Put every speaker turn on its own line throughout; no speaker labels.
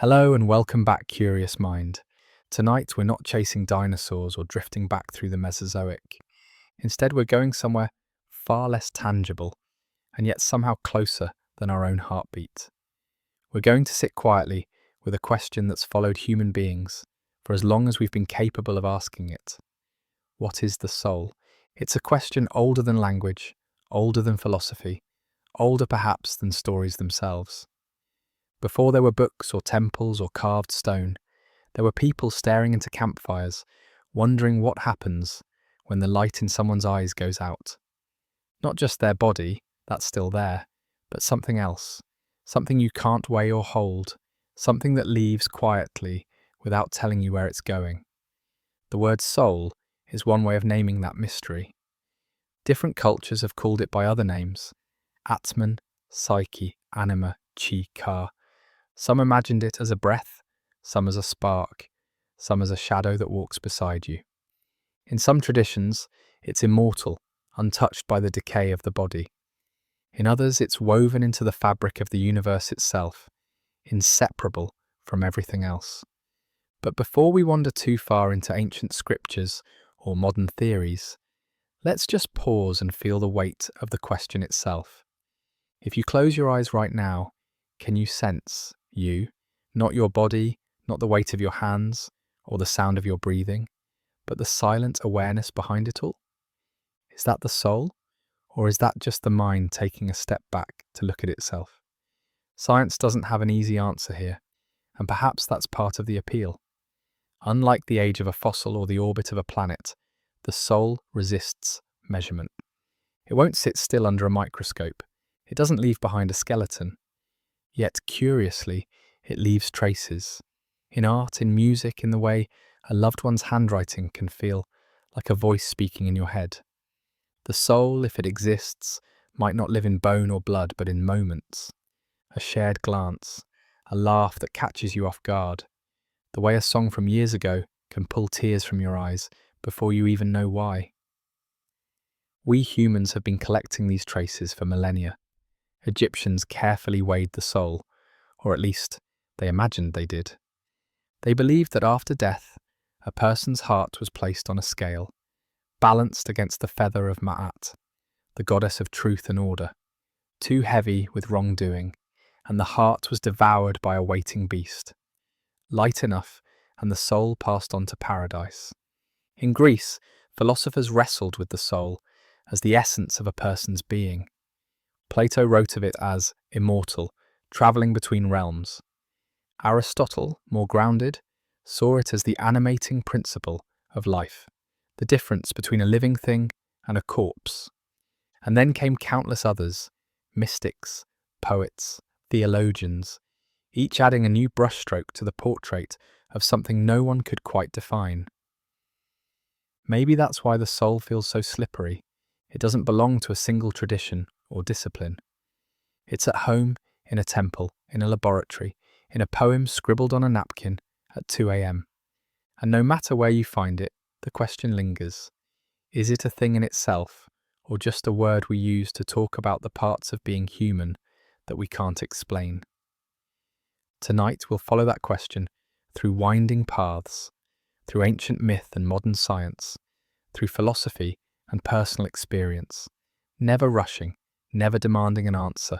Hello and welcome back, curious mind. Tonight we're not chasing dinosaurs or drifting back through the Mesozoic. Instead, we're going somewhere far less tangible and yet somehow closer than our own heartbeat. We're going to sit quietly with a question that's followed human beings for as long as we've been capable of asking it. What is the soul? It's a question older than language, older than philosophy, older perhaps than stories themselves. Before there were books or temples or carved stone, there were people staring into campfires, wondering what happens when the light in someone's eyes goes out. Not just their body, that's still there, but something else, something you can't weigh or hold, something that leaves quietly without telling you where it's going. The word soul is one way of naming that mystery. Different cultures have called it by other names: Atman, Psyche, Anima, Chi, Ka. Some imagined it as a breath, some as a spark, some as a shadow that walks beside you. In some traditions, it's immortal, untouched by the decay of the body. In others, it's woven into the fabric of the universe itself, inseparable from everything else. But before we wander too far into ancient scriptures or modern theories, let's just pause and feel the weight of the question itself. If you close your eyes right now, can you sense you, not your body, not the weight of your hands or the sound of your breathing, but the silent awareness behind it all? Is that the soul, or is that just the mind taking a step back to look at itself? Science doesn't have an easy answer here, and perhaps that's part of the appeal. Unlike the age of a fossil or the orbit of a planet, the soul resists measurement. It won't sit still under a microscope. It doesn't leave behind a skeleton. Yet, curiously, it leaves traces. In art, in music, in the way a loved one's handwriting can feel like a voice speaking in your head. The soul, if it exists, might not live in bone or blood, but in moments. A shared glance, a laugh that catches you off guard. The way a song from years ago can pull tears from your eyes before you even know why. We humans have been collecting these traces for millennia. Egyptians carefully weighed the soul, or at least they imagined they did. They believed that after death, a person's heart was placed on a scale, balanced against the feather of Ma'at, the goddess of truth and order, too heavy with wrongdoing, and the heart was devoured by a waiting beast. Light enough, and the soul passed on to paradise. In Greece, philosophers wrestled with the soul as the essence of a person's being. Plato wrote of it as immortal, travelling between realms. Aristotle, more grounded, saw it as the animating principle of life, the difference between a living thing and a corpse. And then came countless others, mystics, poets, theologians, each adding a new brushstroke to the portrait of something no one could quite define. Maybe that's why the soul feels so slippery. It doesn't belong to a single tradition or discipline. It's at home, in a temple, in a laboratory, in a poem scribbled on a napkin at 2 a.m. And no matter where you find it, the question lingers. Is it a thing in itself, or just a word we use to talk about the parts of being human that we can't explain? Tonight we'll follow that question through winding paths, through ancient myth and modern science, through philosophy and personal experience, never rushing, never demanding an answer,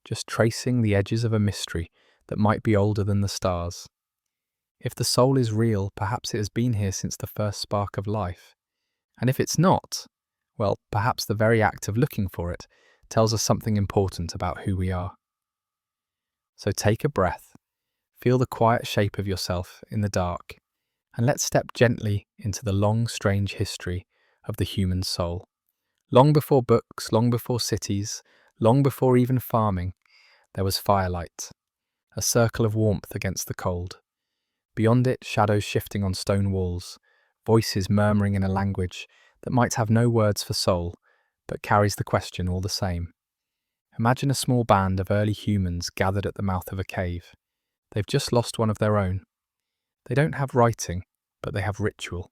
just tracing the edges of a mystery that might be older than the stars. If the soul is real, perhaps it has been here since the first spark of life. And if it's not, well, perhaps the very act of looking for it tells us something important about who we are. So take a breath, feel the quiet shape of yourself in the dark, and let's step gently into the long, strange history of the human soul. Long before books, long before cities, long before even farming, there was firelight, a circle of warmth against the cold. Beyond it, shadows shifting on stone walls, voices murmuring in a language that might have no words for soul, but carries the question all the same. Imagine a small band of early humans gathered at the mouth of a cave. They've just lost one of their own. They don't have writing, but they have ritual.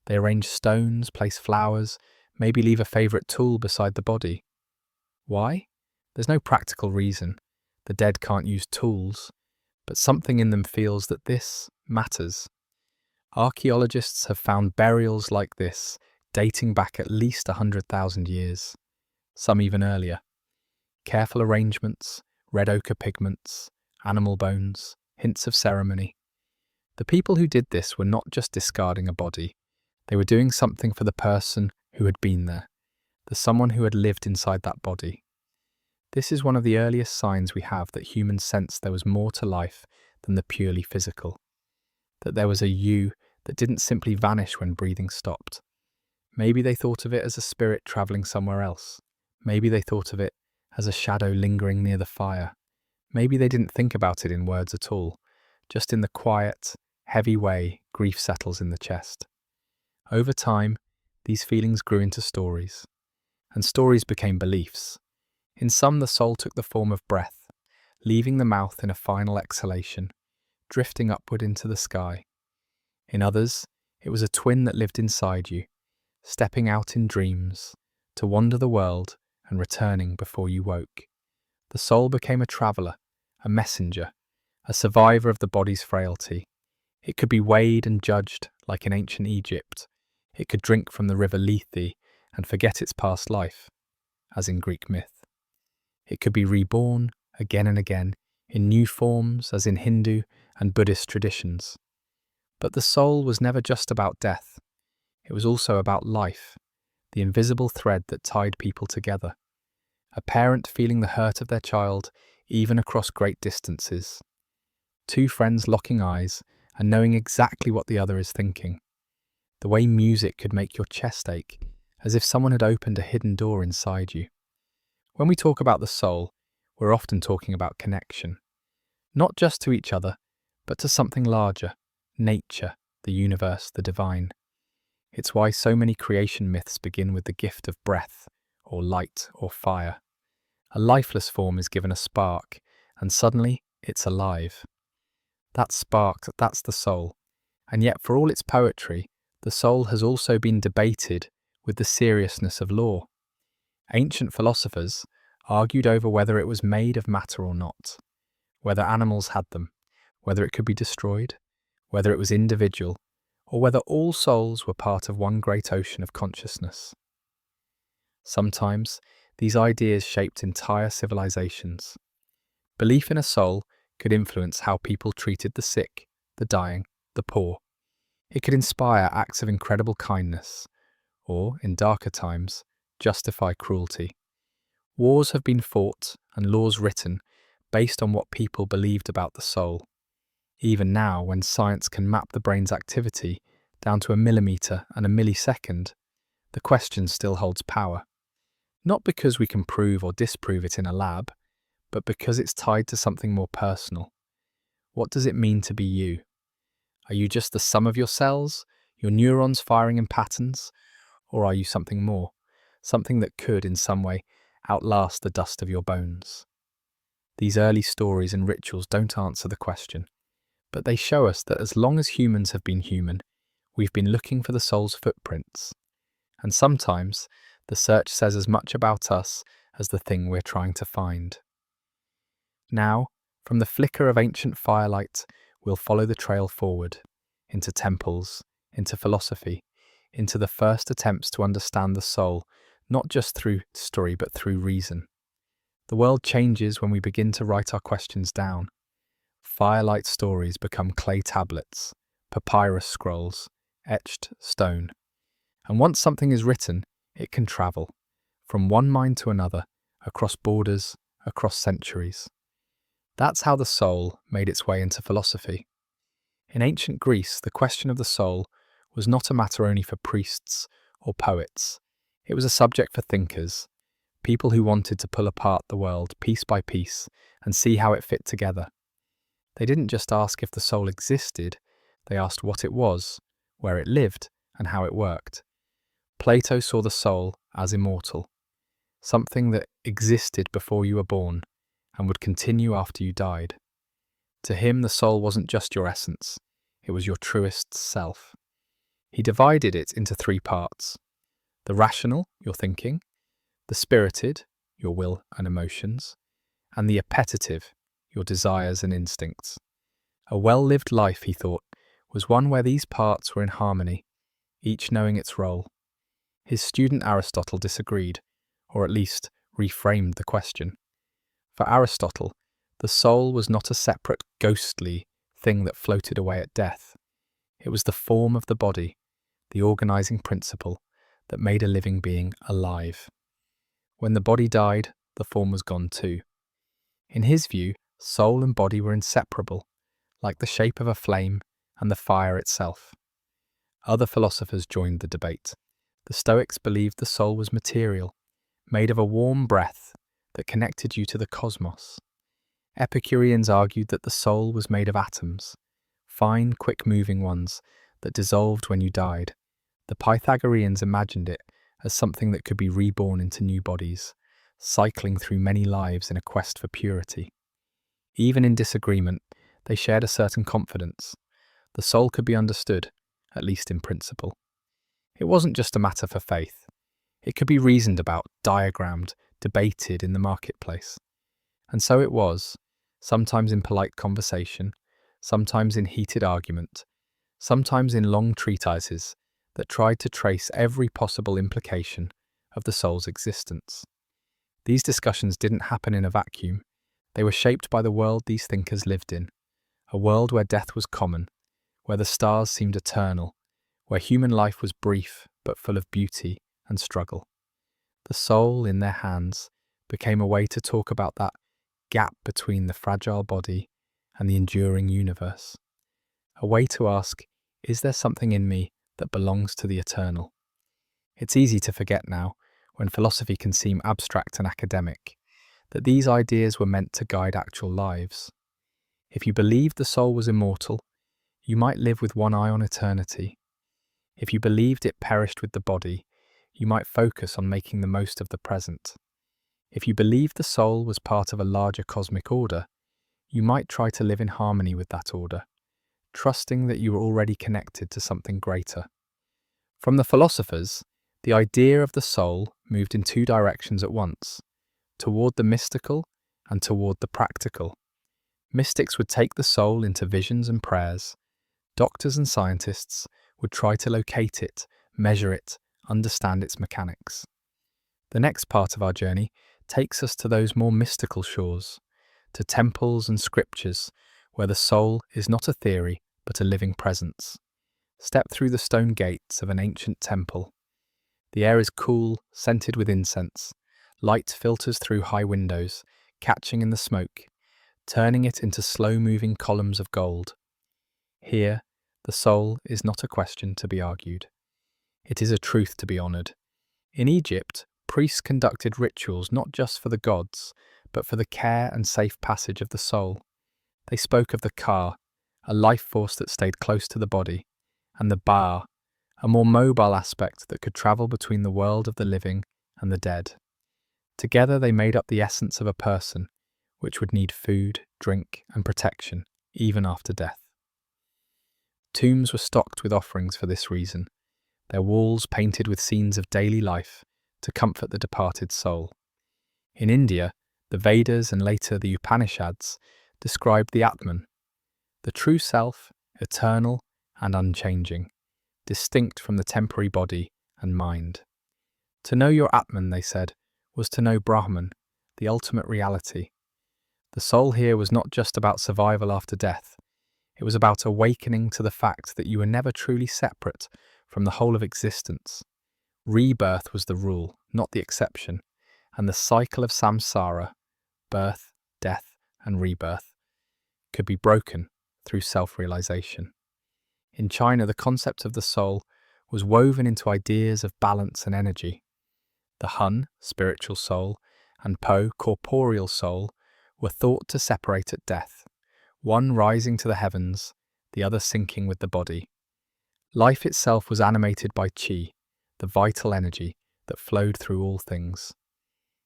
They arrange stones, place flowers, maybe leave a favourite tool beside the body. Why? There's no practical reason. The dead can't use tools. but something in them feels that this matters. Archaeologists have found burials like this dating back at least 100,000 years, some even earlier. Careful arrangements, red ochre pigments, animal bones, hints of ceremony. The people who did this were not just discarding a body, they were doing something for the person who had been there, the someone who had lived inside that body. This is one of the earliest signs we have that humans sensed there was more to life than the purely physical, that there was a you that didn't simply vanish when breathing stopped. Maybe they thought of it as a spirit travelling somewhere else. Maybe they thought of it as a shadow lingering near the fire. Maybe they didn't think about it in words at all, just in the quiet, heavy way grief settles in the chest. Over time, these feelings grew into stories, and stories became beliefs. In some, the soul took the form of breath, leaving the mouth in a final exhalation, drifting upward into the sky. In others, it was a twin that lived inside you, stepping out in dreams, to wander the world and returning before you woke. The soul became a traveller, a messenger, a survivor of the body's frailty. It could be weighed and judged like in ancient Egypt. It could drink from the river Lethe and forget its past life, as in Greek myth. It could be reborn again and again in new forms, as in Hindu and Buddhist traditions. But the soul was never just about death. It was also about life, the invisible thread that tied people together. A parent feeling the hurt of their child even across great distances. Two friends locking eyes and knowing exactly what the other is thinking. The way music could make your chest ache, as if someone had opened a hidden door inside you. When we talk about the soul, we're often talking about connection. Not just to each other, but to something larger, nature, the universe, the divine. It's why so many creation myths begin with the gift of breath, or light, or fire. A lifeless form is given a spark, and suddenly it's alive. That spark, that's the soul. And yet, for all its poetry, the soul has also been debated with the seriousness of law. Ancient philosophers argued over whether it was made of matter or not, whether animals had them, whether it could be destroyed, whether it was individual, or whether all souls were part of one great ocean of consciousness. Sometimes, these ideas shaped entire civilizations. Belief in a soul could influence how people treated the sick, the dying, the poor. It could inspire acts of incredible kindness, or, in darker times, justify cruelty. Wars have been fought and laws written based on what people believed about the soul. Even now, when science can map the brain's activity down to a millimetre and a millisecond, the question still holds power. Not because we can prove or disprove it in a lab, but because it's tied to something more personal. What does it mean to be you? Are you just the sum of your cells, your neurons firing in patterns? Or are you something more, something that could, in some way, outlast the dust of your bones? These early stories and rituals don't answer the question, but they show us that as long as humans have been human, we've been looking for the soul's footprints. And sometimes, the search says as much about us as the thing we're trying to find. Now, from the flicker of ancient firelight, we'll follow the trail forward, into temples, into philosophy, into the first attempts to understand the soul, not just through story but through reason. The world changes when we begin to write our questions down. Firelight stories become clay tablets, papyrus scrolls, etched stone. And once something is written, it can travel, from one mind to another, across borders, across centuries. That's how the soul made its way into philosophy. In ancient Greece, the question of the soul was not a matter only for priests or poets. It was a subject for thinkers, people who wanted to pull apart the world piece by piece and see how it fit together. They didn't just ask if the soul existed, they asked what it was, where it lived, and how it worked. Plato saw the soul as immortal, something that existed before you were born and would continue after you died. To him, the soul wasn't just your essence, it was your truest self. He divided it into three parts: the rational, your thinking; the spirited, your will and emotions; and the appetitive, your desires and instincts. A well-lived life, he thought, was one where these parts were in harmony, each knowing its role. His student Aristotle disagreed, or at least reframed the question. For Aristotle, the soul was not a separate, ghostly thing that floated away at death. It was the form of the body, the organizing principle that made a living being alive. When the body died, the form was gone too. In his view, soul and body were inseparable, like the shape of a flame and the fire itself. Other philosophers joined the debate. The Stoics believed the soul was material, made of a warm breath that connected you to the cosmos. Epicureans argued that the soul was made of atoms, fine, quick-moving ones that dissolved when you died. The Pythagoreans imagined it as something that could be reborn into new bodies, cycling through many lives in a quest for purity. Even in disagreement, they shared a certain confidence. The soul could be understood, at least in principle. It wasn't just a matter for faith. It could be reasoned about, diagrammed, debated in the marketplace. And so it was, sometimes in polite conversation, sometimes in heated argument, sometimes in long treatises that tried to trace every possible implication of the soul's existence. These discussions didn't happen in a vacuum. They were shaped by the world these thinkers lived in, a world where death was common, where the stars seemed eternal, where human life was brief but full of beauty and struggle. The soul, in their hands, became a way to talk about that gap between the fragile body and the enduring universe. A way to ask, is there something in me that belongs to the eternal? It's easy to forget now, when philosophy can seem abstract and academic, that these ideas were meant to guide actual lives. If you believed the soul was immortal, you might live with one eye on eternity. If you believed it perished with the body, you might focus on making the most of the present. If you believed the soul was part of a larger cosmic order, you might try to live in harmony with that order, trusting that you were already connected to something greater. From the philosophers, the idea of the soul moved in two directions at once, toward the mystical and toward the practical. Mystics would take the soul into visions and prayers. Doctors and scientists would try to locate it, measure it, understand its mechanics. The next part of our journey takes us to those more mystical shores, to temples and scriptures, where the soul is not a theory, but a living presence. Step through the stone gates of an ancient temple. The air is cool, scented with incense. Light filters through high windows, catching in the smoke, turning it into slow-moving columns of gold. Here, the soul is not a question to be argued. It is a truth to be honoured. In Egypt, priests conducted rituals not just for the gods, but for the care and safe passage of the soul. They spoke of the Ka, a life force that stayed close to the body, and the Ba, a more mobile aspect that could travel between the world of the living and the dead. Together they made up the essence of a person, which would need food, drink, and protection, even after death. Tombs were stocked with offerings for this reason, their walls painted with scenes of daily life to comfort the departed soul. In India, the Vedas and later the Upanishads described the Atman, the true self, eternal and unchanging, distinct from the temporary body and mind. To know your Atman, they said, was to know Brahman, the ultimate reality. The soul here was not just about survival after death. It was about awakening to the fact that you were never truly separate from the whole of existence. Rebirth was the rule, not the exception, and the cycle of samsara, birth, death, and rebirth, could be broken through self-realization. In China, the concept of the soul was woven into ideas of balance and energy. The Hun, spiritual soul, and Po, corporeal soul, were thought to separate at death, one rising to the heavens, the other sinking with the body. Life itself was animated by Qi, the vital energy that flowed through all things.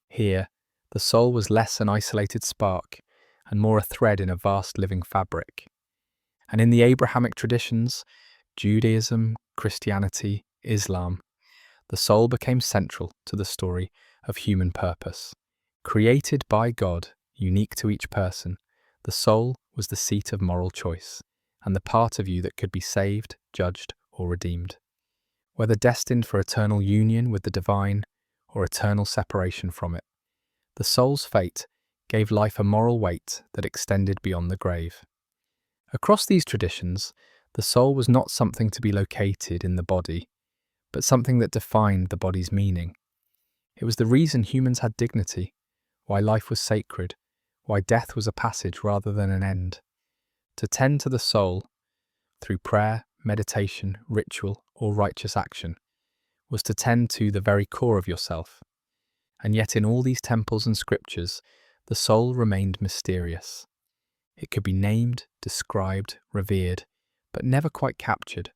Here, the soul was less an isolated spark and more a thread in a vast living fabric. And in the Abrahamic traditions, Judaism, Christianity, Islam, the soul became central to the story of human purpose. Created by God, unique to each person, the soul was the seat of moral choice, and the part of you that could be saved, judged, or redeemed. Whether destined for eternal union with the divine or eternal separation from it, the soul's fate gave life a moral weight that extended beyond the grave. Across these traditions, the soul was not something to be located in the body, but something that defined the body's meaning. It was the reason humans had dignity, why life was sacred, why death was a passage rather than an end. To tend to the soul, through prayer, meditation, ritual, or righteous action, was to tend to the very core of yourself. And yet in all these temples and scriptures, the soul remained mysterious. It could be named, described, revered, but never quite captured.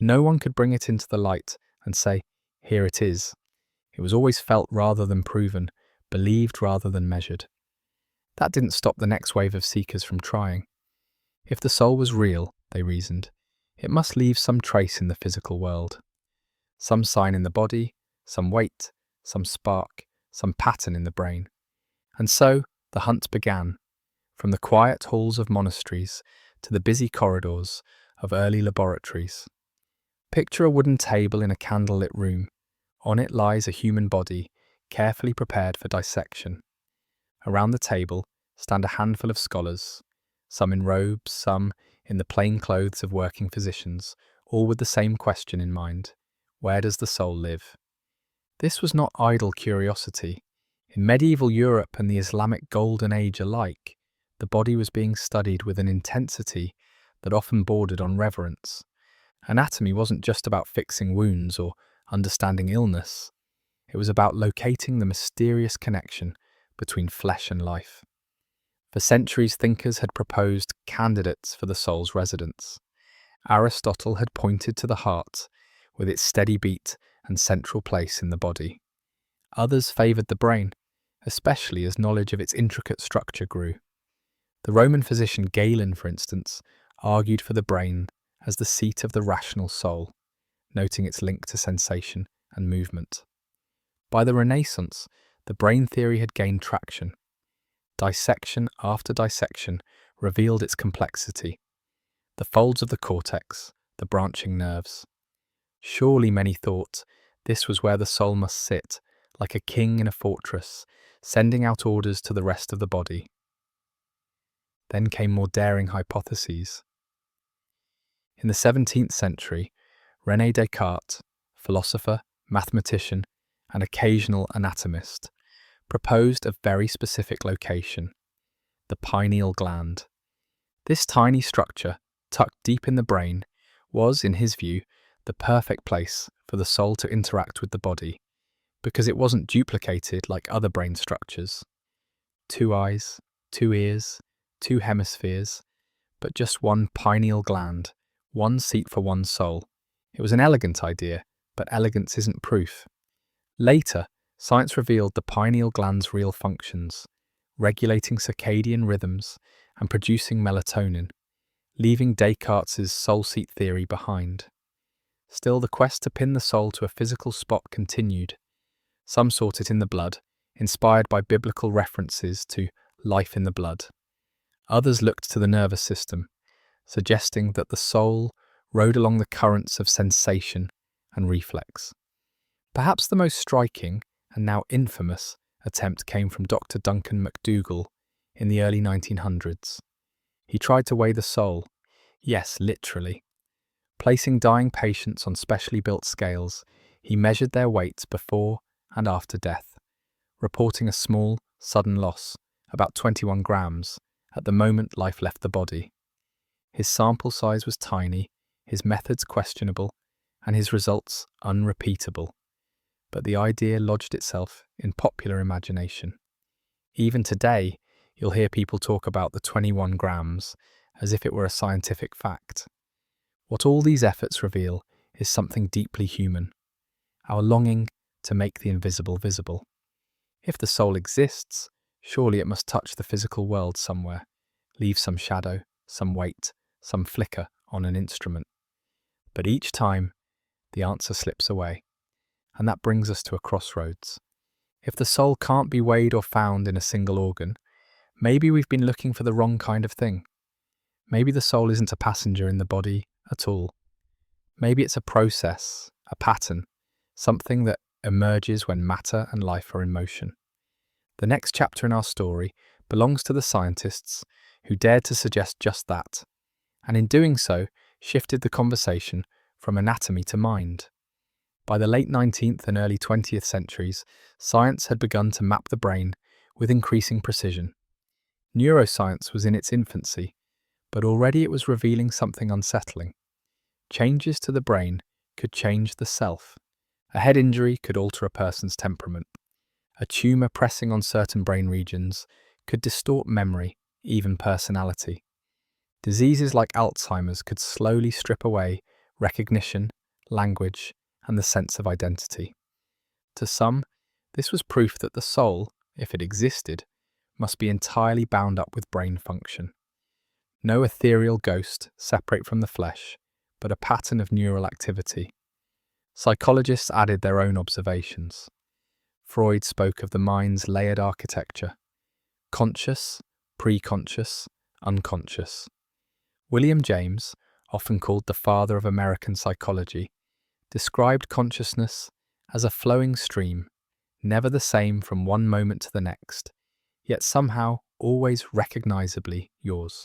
No one could bring it into the light and say, "Here it is." It was always felt rather than proven, believed rather than measured. That didn't stop the next wave of seekers from trying. If the soul was real, they reasoned, it must leave some trace in the physical world. Some sign in the body, some weight, some spark, some pattern in the brain. And so the hunt began, from the quiet halls of monasteries to the busy corridors of early laboratories. Picture a wooden table in a candlelit room. On it lies a human body, carefully prepared for dissection. Around the table stand a handful of scholars, some in robes, some in the plain clothes of working physicians, all with the same question in mind: where does the soul live? This was not idle curiosity. In medieval Europe and the Islamic Golden Age alike, the body was being studied with an intensity that often bordered on reverence. Anatomy wasn't just about fixing wounds or understanding illness. It was about locating the mysterious connection between flesh and life. For centuries, thinkers had proposed candidates for the soul's residence. Aristotle had pointed to the heart, with its steady beat and central place in the body. Others favoured the brain, especially as knowledge of its intricate structure grew. The Roman physician Galen, for instance, argued for the brain as the seat of the rational soul, noting its link to sensation and movement. By the Renaissance, the brain theory had gained traction. Dissection after dissection revealed its complexity. The folds of the cortex, the branching nerves. Surely, many thought, this was where the soul must sit, like a king in a fortress, sending out orders to the rest of the body. Then came more daring hypotheses. In the 17th century, René Descartes, philosopher, mathematician, and occasional anatomist, proposed a very specific location: the pineal gland. This tiny structure, tucked deep in the brain, was, in his view, the perfect place for the soul to interact with the body, because it wasn't duplicated like other brain structures. 2 eyes, 2 ears, 2 hemispheres, but just one pineal gland, one seat for one soul. It was an elegant idea, but elegance isn't proof. Later, science revealed the pineal gland's real functions, regulating circadian rhythms and producing melatonin, leaving Descartes' soul seat theory behind. Still, the quest to pin the soul to a physical spot continued. Some sought it in the blood, inspired by biblical references to life in the blood. Others looked to the nervous system, suggesting that the soul rode along the currents of sensation and reflex. Perhaps the most striking, and now infamous, attempt came from Dr. Duncan McDougall in the early 1900s. He tried to weigh the soul, yes, literally. Placing dying patients on specially built scales, he measured their weights before and after death, reporting a small, sudden loss, about 21 grams, at the moment life left the body. His sample size was tiny, his methods questionable, and his results unrepeatable. But the idea lodged itself in popular imagination. Even today, you'll hear people talk about the 21 grams as if it were a scientific fact. What all these efforts reveal is something deeply human, our longing to make the invisible visible. If the soul exists, surely it must touch the physical world somewhere, leave some shadow, some weight, some flicker on an instrument. But each time, the answer slips away. And that brings us to a crossroads. If the soul can't be weighed or found in a single organ, maybe we've been looking for the wrong kind of thing. Maybe the soul isn't a passenger in the body at all. Maybe it's a process, a pattern, something that emerges when matter and life are in motion. The next chapter in our story belongs to the scientists who dared to suggest just that, and in doing so, shifted the conversation from anatomy to mind. By the late 19th and early 20th centuries, science had begun to map the brain with increasing precision. Neuroscience was in its infancy, but already it was revealing something unsettling. Changes to the brain could change the self. A head injury could alter a person's temperament. A tumour pressing on certain brain regions could distort memory, even personality. Diseases like Alzheimer's could slowly strip away recognition, language, and the sense of identity. To some, this was proof that the soul, if it existed, must be entirely bound up with brain function. No ethereal ghost separate from the flesh, but a pattern of neural activity. Psychologists added their own observations. Freud spoke of the mind's layered architecture: conscious, preconscious, unconscious. William James, often called the father of American psychology, described consciousness as a flowing stream, never the same from one moment to the next, yet somehow always recognizably yours.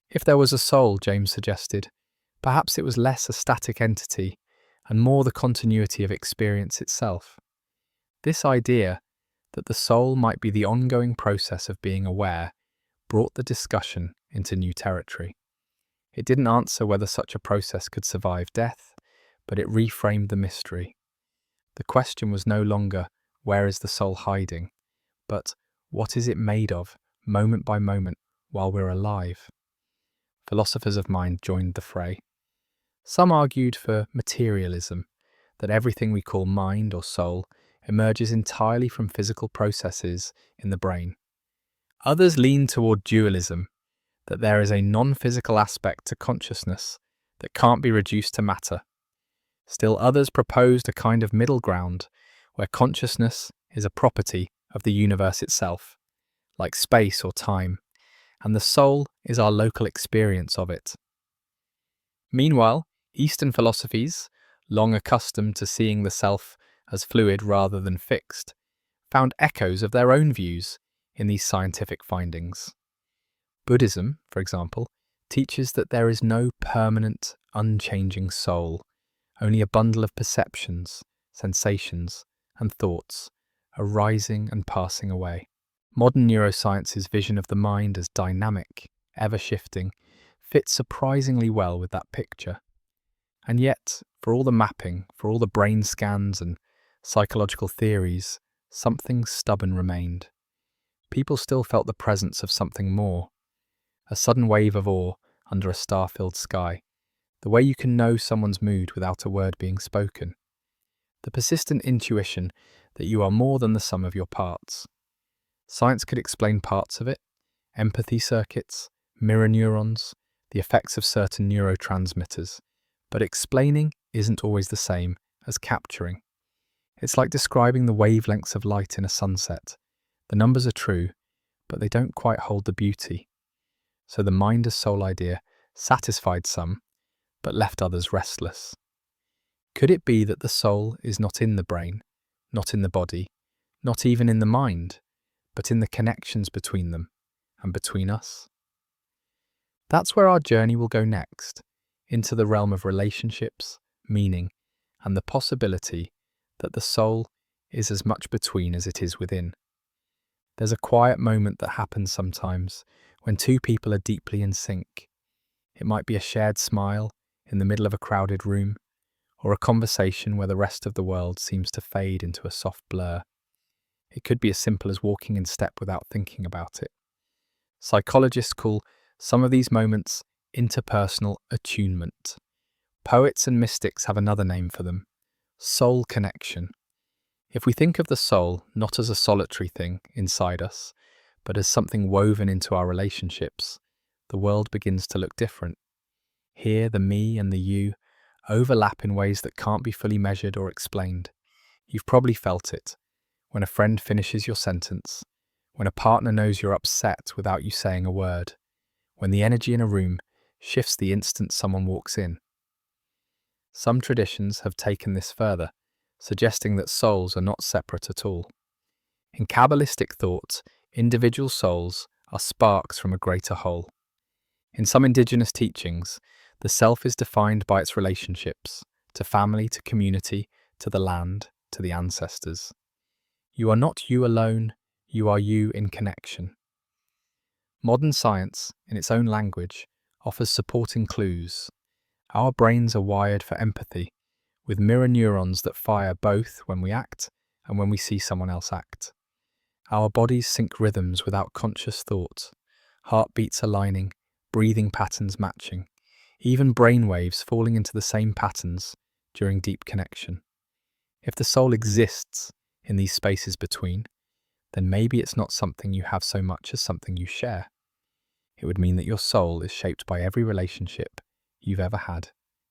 If there was a soul, James suggested, perhaps it was less a static entity and more the continuity of experience itself. This idea that the soul might be the ongoing process of being aware brought the discussion into new territory. It didn't answer whether such a process could survive death, but it reframed the mystery. The question was no longer, where is the soul hiding, but what is it made of, moment by moment, while we're alive? Philosophers of mind joined the fray. Some argued for materialism, that everything we call mind or soul emerges entirely from physical processes in the brain. Others leaned toward dualism, that there is a non-physical aspect to consciousness that can't be reduced to matter. Still others proposed a kind of middle ground, where consciousness is a property of the universe itself, like space or time, and the soul is our local experience of it. Meanwhile, Eastern philosophies, long accustomed to seeing the self as fluid rather than fixed, found echoes of their own views in these scientific findings. Buddhism, for example, teaches that there is no permanent, unchanging soul, only a bundle of perceptions, sensations, and thoughts, arising and passing away. Modern neuroscience's vision of the mind as dynamic, ever-shifting, fits surprisingly well with that picture. And yet, for all the mapping, for all the brain scans and psychological theories, something stubborn remained. People still felt the presence of something more. A sudden wave of awe under a star-filled sky. The way you can know someone's mood without a word being spoken. The persistent intuition that you are more than the sum of your parts. Science could explain parts of it: empathy circuits, mirror neurons, the effects of certain neurotransmitters. But explaining isn't always the same as capturing. It's like describing the wavelengths of light in a sunset. The numbers are true, but they don't quite hold the beauty. So the mind as soul idea satisfied some, but left others restless. Could it be that the soul is not in the brain, not in the body, not even in the mind, but in the connections between them and between us? That's where our journey will go next, into the realm of relationships, meaning, and the possibility that the soul is as much between as it is within. There's a quiet moment that happens sometimes when two people are deeply in sync. It might be a shared smile in the middle of a crowded room, or a conversation where the rest of the world seems to fade into a soft blur. It could be as simple as walking in step without thinking about it. Psychologists call some of these moments interpersonal attunement. Poets and mystics have another name for them: soul connection. If we think of the soul not as a solitary thing inside us, but as something woven into our relationships, the world begins to look different. Here, the me and the you overlap in ways that can't be fully measured or explained. You've probably felt it. When a friend finishes your sentence, when a partner knows you're upset without you saying a word, when the energy in a room shifts the instant someone walks in. Some traditions have taken this further, suggesting that souls are not separate at all. In Kabbalistic thought, individual souls are sparks from a greater whole. In some indigenous teachings, the self is defined by its relationships to family, to community, to the land, to the ancestors. You are not you alone, you are you in connection. Modern science, in its own language, offers supporting clues. Our brains are wired for empathy, with mirror neurons that fire both when we act and when we see someone else act. Our bodies sync rhythms without conscious thought, heartbeats aligning, breathing patterns matching, even brain waves falling into the same patterns during deep connection. If the soul exists in these spaces between, then maybe it's not something you have so much as something you share. It would mean that your soul is shaped by every relationship you've ever had,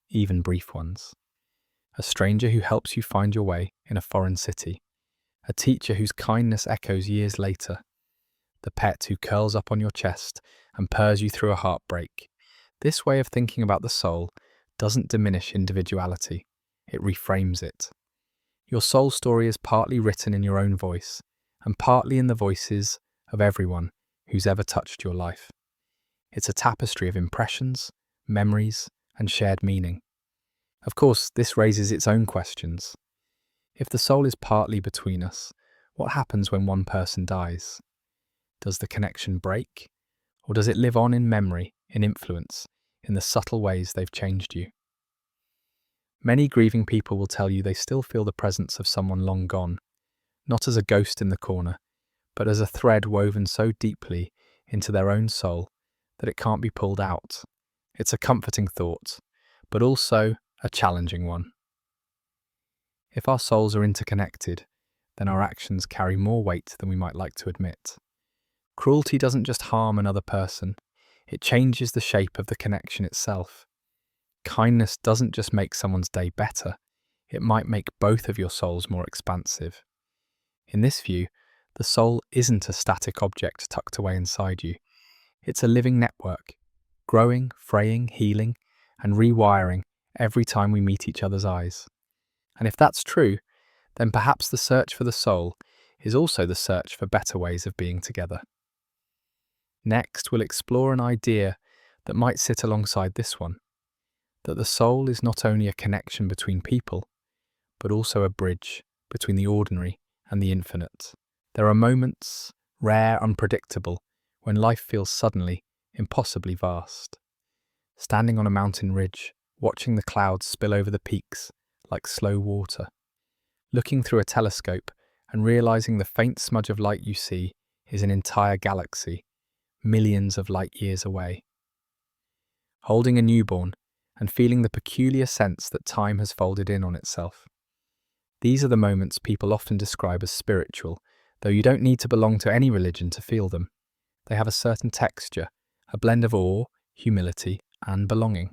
even brief ones. A stranger who helps you find your way in a foreign city, a teacher whose kindness echoes years later, the pet who curls up on your chest and purrs you through a heartbreak. This way of thinking about the soul doesn't diminish individuality, it reframes it. Your soul story is partly written in your own voice, and partly in the voices of everyone who's ever touched your life. It's a tapestry of impressions, memories, and shared meaning. Of course, this raises its own questions. If the soul is partly between us, what happens when one person dies? Does the connection break? Or does it live on in memory, in influence, in the subtle ways they've changed you? Many grieving people will tell you they still feel the presence of someone long gone, not as a ghost in the corner, but as a thread woven so deeply into their own soul that it can't be pulled out. It's a comforting thought, but also a challenging one. If our souls are interconnected, then our actions carry more weight than we might like to admit. Cruelty doesn't just harm another person, it changes the shape of the connection itself. Kindness doesn't just make someone's day better, it might make both of your souls more expansive. In this view, the soul isn't a static object tucked away inside you. It's a living network, growing, fraying, healing, and rewiring every time we meet each other's eyes. And if that's true, then perhaps the search for the soul is also the search for better ways of being together. Next, we'll explore an idea that might sit alongside this one, that the soul is not only a connection between people, but also a bridge between the ordinary and the infinite. There are moments, rare, unpredictable, when life feels suddenly, impossibly vast. Standing on a mountain ridge, watching the clouds spill over the peaks like slow water. Looking through a telescope and realizing the faint smudge of light you see is an entire galaxy, millions of light years away. Holding a newborn and feeling the peculiar sense that time has folded in on itself. These are the moments people often describe as spiritual, though you don't need to belong to any religion to feel them. They have a certain texture, a blend of awe, humility, and belonging.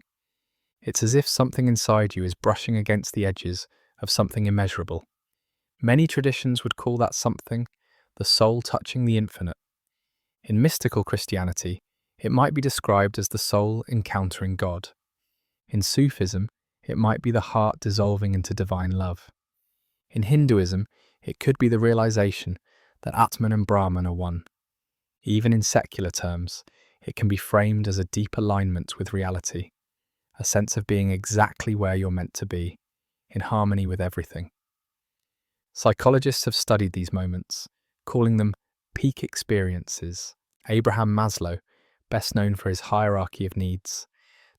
It's as if something inside you is brushing against the edges of something immeasurable. Many traditions would call that something the soul touching the infinite. In mystical Christianity, it might be described as the soul encountering God. In Sufism, it might be the heart dissolving into divine love. In Hinduism, it could be the realization that Atman and Brahman are one. Even in secular terms, it can be framed as a deep alignment with reality, a sense of being exactly where you're meant to be, in harmony with everything. Psychologists have studied these moments, calling them peak experiences. Abraham Maslow, best known for his hierarchy of needs,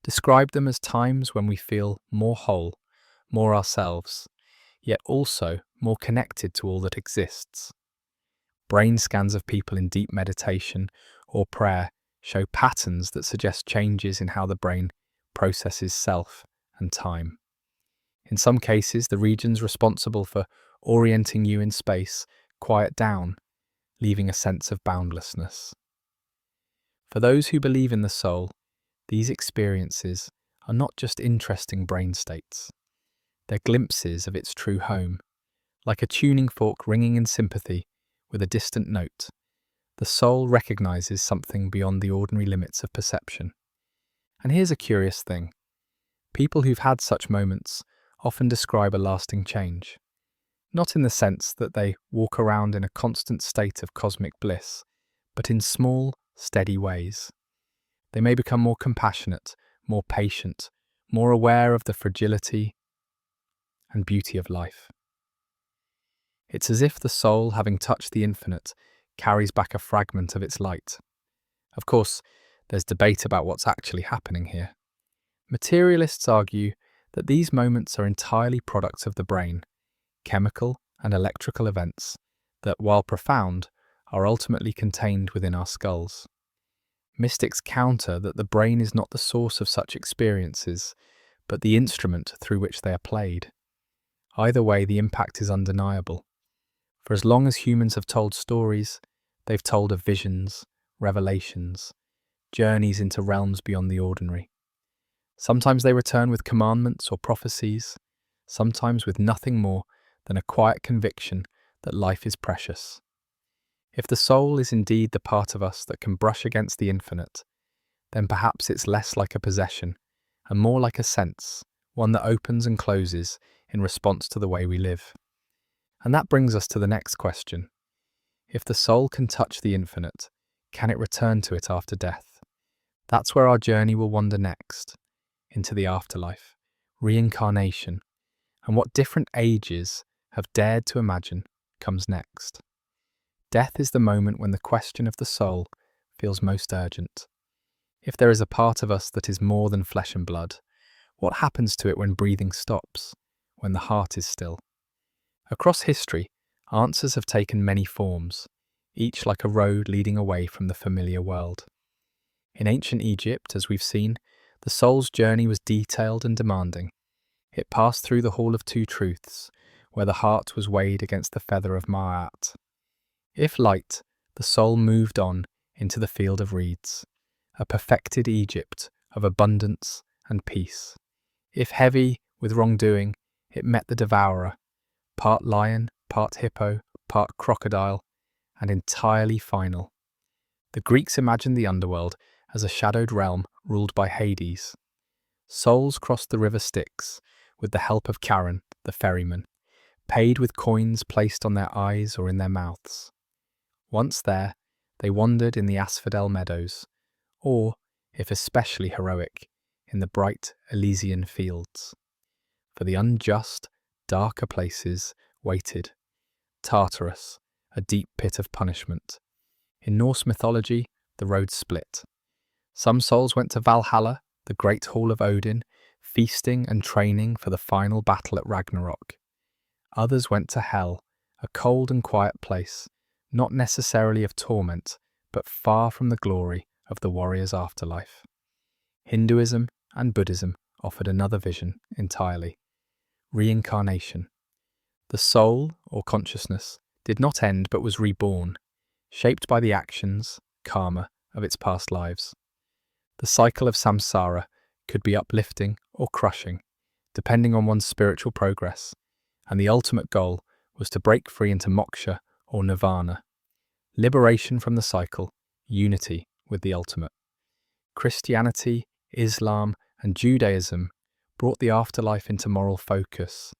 described them as times when we feel more whole, more ourselves, yet also more connected to all that exists. Brain scans of people in deep meditation or prayer show patterns that suggest changes in how the brain processes self and time. In some cases, the regions responsible for orienting you in space quiet down, leaving a sense of boundlessness. For those who believe in the soul, these experiences are not just interesting brain states. They're glimpses of its true home, like a tuning fork ringing in sympathy with a distant note. the soul recognizes something beyond the ordinary limits of perception. And here's a curious thing. People who've had such moments often describe a lasting change. Not in the sense that they walk around in a constant state of cosmic bliss, but in small, steady ways. They may become more compassionate, more patient, more aware of the fragility and beauty of life. It's as if the soul, having touched the infinite, carries back a fragment of its light. Of course, there's debate about what's actually happening here. Materialists argue that these moments are entirely products of the brain, chemical and electrical events that, while profound, are ultimately contained within our skulls. Mystics counter that the brain is not the source of such experiences, but the instrument through which they are played. Either way, the impact is undeniable. For as long as humans have told stories, they've told of visions, revelations, journeys into realms beyond the ordinary. Sometimes they return with commandments or prophecies, sometimes with nothing more than a quiet conviction that life is precious. If the soul is indeed the part of us that can brush against the infinite, then perhaps it's less like a possession and more like a sense, one that opens and closes in response to the way we live. And that brings us to the next question. If the soul can touch the infinite, can it return to it after death? That's where our journey will wander next, into the afterlife, reincarnation, and what different ages have dared to imagine comes next. Death is the moment when the question of the soul feels most urgent. If there is a part of us that is more than flesh and blood, what happens to it when breathing stops, when the heart is still? Across history, answers have taken many forms, each like a road leading away from the familiar world. In ancient Egypt, as we've seen, the soul's journey was detailed and demanding. It passed through the Hall of Two Truths, where the heart was weighed against the feather of Ma'at. If light, the soul moved on into the field of reeds, a perfected Egypt of abundance and peace. If heavy with wrongdoing, it met the devourer, part lion, part hippo, part crocodile, and entirely final. The Greeks imagined the underworld as a shadowed realm ruled by Hades. Souls crossed the river Styx with the help of Charon, the ferryman, paid with coins placed on their eyes or in their mouths. Once there, they wandered in the asphodel meadows, or, if especially heroic, in the bright Elysian fields. For the unjust, darker places waited. Tartarus, a deep pit of punishment. In Norse mythology, the road split. Some souls went to Valhalla, the great hall of Odin, feasting and training for the final battle at Ragnarok. Others went to Hell, a cold and quiet place, not necessarily of torment, but far from the glory of the warrior's afterlife. Hinduism and Buddhism offered another vision entirely. Reincarnation. The soul, or consciousness, did not end but was reborn, shaped by the actions, karma, of its past lives. The cycle of samsara could be uplifting or crushing, depending on one's spiritual progress, and the ultimate goal was to break free into moksha or nirvana, liberation from the cycle, unity with the ultimate. Christianity, Islam, and Judaism brought the afterlife into moral focus.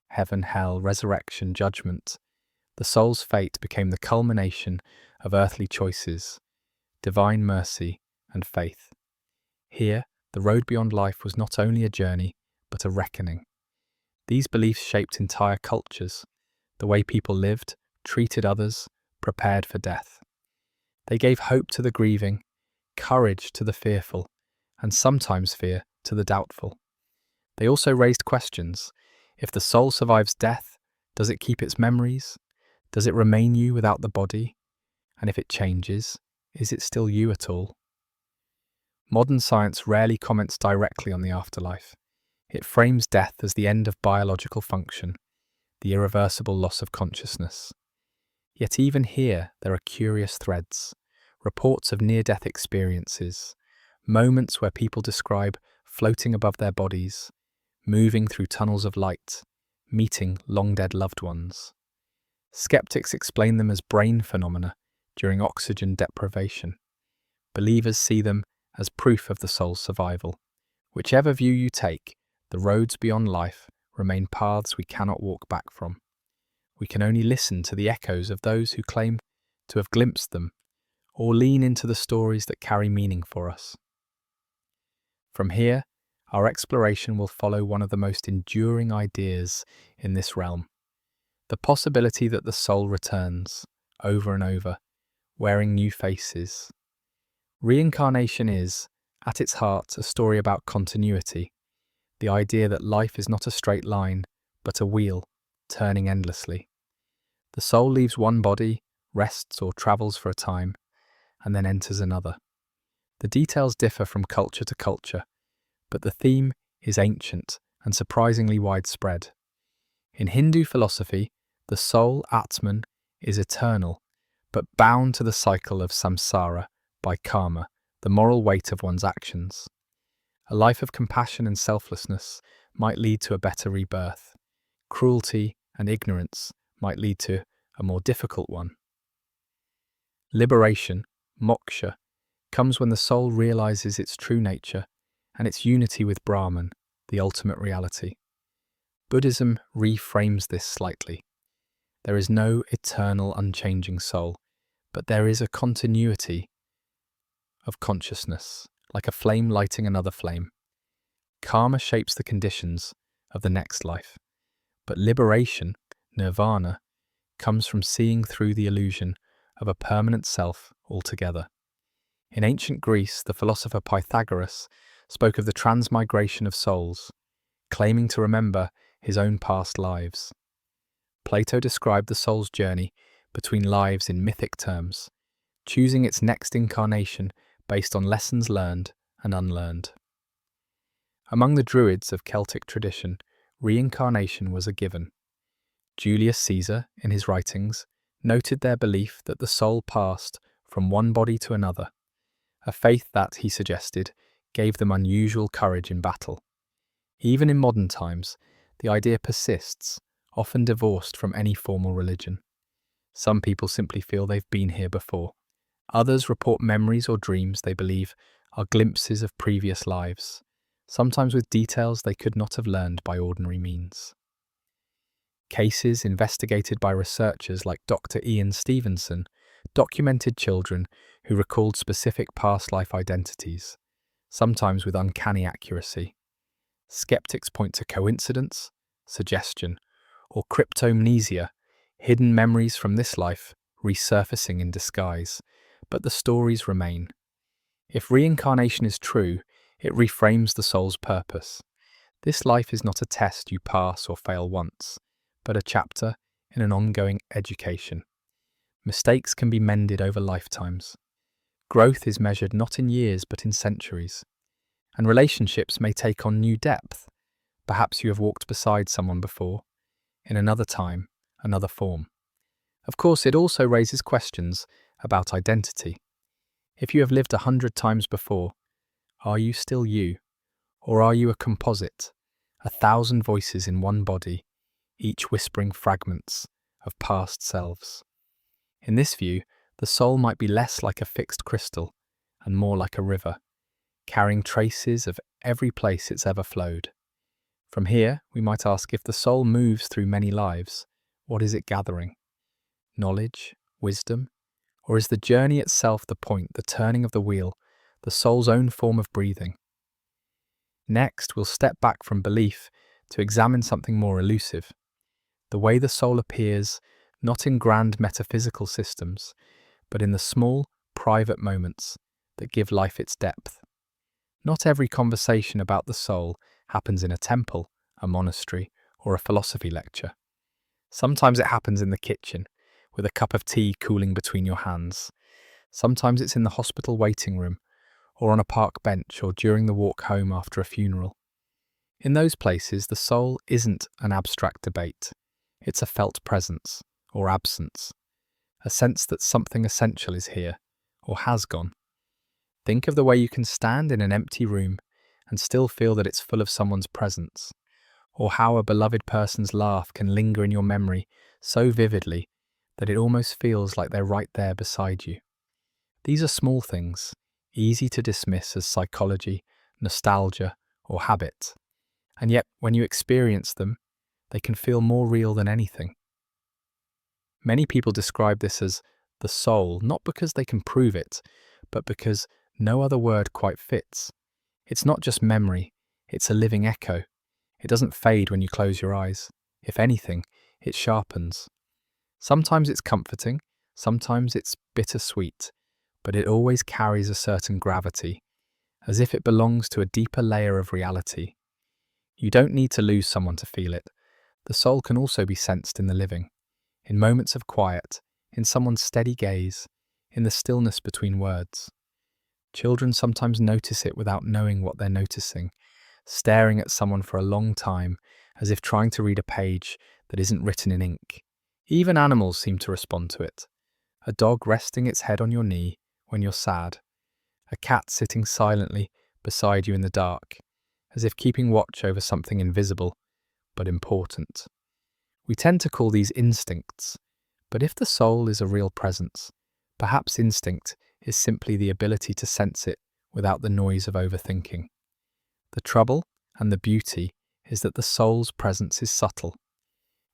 Heaven, hell, resurrection, judgment. The soul's fate became the culmination of earthly choices, divine mercy, and faith. Here, the road beyond life was not only a journey, but a reckoning. These beliefs shaped entire cultures, the way people lived, treated others, prepared for death. They gave hope to the grieving, courage to the fearful, and sometimes fear to the doubtful. They also raised questions. If the soul survives death, does it keep its memories? Does it remain you without the body? And if it changes, is it still you at all? Modern science rarely comments directly on the afterlife. It frames death as the end of biological function, the irreversible loss of consciousness. Yet even here there are curious threads, reports of near-death experiences, moments where people describe floating above their bodies, moving through tunnels of light, meeting long-dead loved ones. Skeptics explain them as brain phenomena during oxygen deprivation. Believers see them as proof of the soul's survival. Whichever view you take, the roads beyond life remain paths we cannot walk back from. We can only listen to the echoes of those who claim to have glimpsed them, or lean into the stories that carry meaning for us. From here, our exploration will follow one of the most enduring ideas in this realm, the possibility that the soul returns, over and over, wearing new faces. Reincarnation is, at its heart, a story about continuity, the idea that life is not a straight line, but a wheel, turning endlessly. The soul leaves one body, rests or travels for a time, and then enters another. The details differ from culture to culture, but the theme is ancient and surprisingly widespread. In Hindu philosophy, the soul, Atman, is eternal, but bound to the cycle of samsara by karma, the moral weight of one's actions. A life of compassion and selflessness might lead to a better rebirth. Cruelty and ignorance might lead to a more difficult one. Liberation, moksha, comes when the soul realizes its true nature and its unity with Brahman, the ultimate reality. Buddhism reframes this slightly. There is no eternal, unchanging soul, but there is a continuity of consciousness, like a flame lighting another flame. Karma shapes the conditions of the next life, but liberation, nirvana, comes from seeing through the illusion of a permanent self altogether. In ancient Greece, the philosopher Pythagoras spoke of the transmigration of souls, claiming to remember his own past lives. Plato described the soul's journey between lives in mythic terms, choosing its next incarnation based on lessons learned and unlearned. Among the Druids of Celtic tradition, reincarnation was a given. Julius Caesar, in his writings, noted their belief that the soul passed from one body to another, a faith that, he suggested, gave them unusual courage in battle. Even in modern times, the idea persists, often divorced from any formal religion. Some people simply feel they've been here before. Others report memories or dreams they believe are glimpses of previous lives, sometimes with details they could not have learned by ordinary means. Cases investigated by researchers like Dr. Ian Stevenson documented children who recalled specific past life identities, sometimes with uncanny accuracy. Skeptics point to coincidence, suggestion, or cryptomnesia, hidden memories from this life resurfacing in disguise, but the stories remain. If reincarnation is true, it reframes the soul's purpose. This life is not a test you pass or fail once, but a chapter in an ongoing education. Mistakes can be mended over lifetimes. Growth is measured not in years but in centuries. And relationships may take on new depth. Perhaps you have walked beside someone before, in another time, another form. Of course, it also raises questions about identity. If you have lived 100 times before, are you still you? Or are you a composite, 1,000 voices in one body, each whispering fragments of past selves? In this view, the soul might be less like a fixed crystal and more like a river, carrying traces of every place it's ever flowed. From here, we might ask, if the soul moves through many lives, what is it gathering? Knowledge, wisdom, or is the journey itself the point, the turning of the wheel, the soul's own form of breathing? Next, we'll step back from belief to examine something more elusive, the way the soul appears not in grand metaphysical systems, but in the small, private moments that give life its depth. Not every conversation about the soul happens in a temple, a monastery, or a philosophy lecture. Sometimes it happens in the kitchen, with a cup of tea cooling between your hands. Sometimes it's in the hospital waiting room, or on a park bench, or during the walk home after a funeral. In those places, the soul isn't an abstract debate. It's a felt presence, or absence, a sense that something essential is here, or has gone. Think of the way you can stand in an empty room and still feel that it's full of someone's presence, or how a beloved person's laugh can linger in your memory so vividly that it almost feels like they're right there beside you. These are small things, easy to dismiss as psychology, nostalgia, or habit, and yet when you experience them, they can feel more real than anything. Many people describe this as the soul, not because they can prove it, but because no other word quite fits. It's not just memory, it's a living echo. It doesn't fade when you close your eyes. If anything, it sharpens. Sometimes it's comforting, sometimes it's bittersweet, but it always carries a certain gravity, as if it belongs to a deeper layer of reality. You don't need to lose someone to feel it. The soul can also be sensed in the living, in moments of quiet, in someone's steady gaze, in the stillness between words. Children sometimes notice it without knowing what they're noticing, staring at someone for a long time, as if trying to read a page that isn't written in ink. Even animals seem to respond to it. A dog resting its head on your knee when you're sad. A cat sitting silently beside you in the dark, as if keeping watch over something invisible but important. We tend to call these instincts, but if the soul is a real presence, perhaps instinct is simply the ability to sense it without the noise of overthinking. The trouble and the beauty is that the soul's presence is subtle.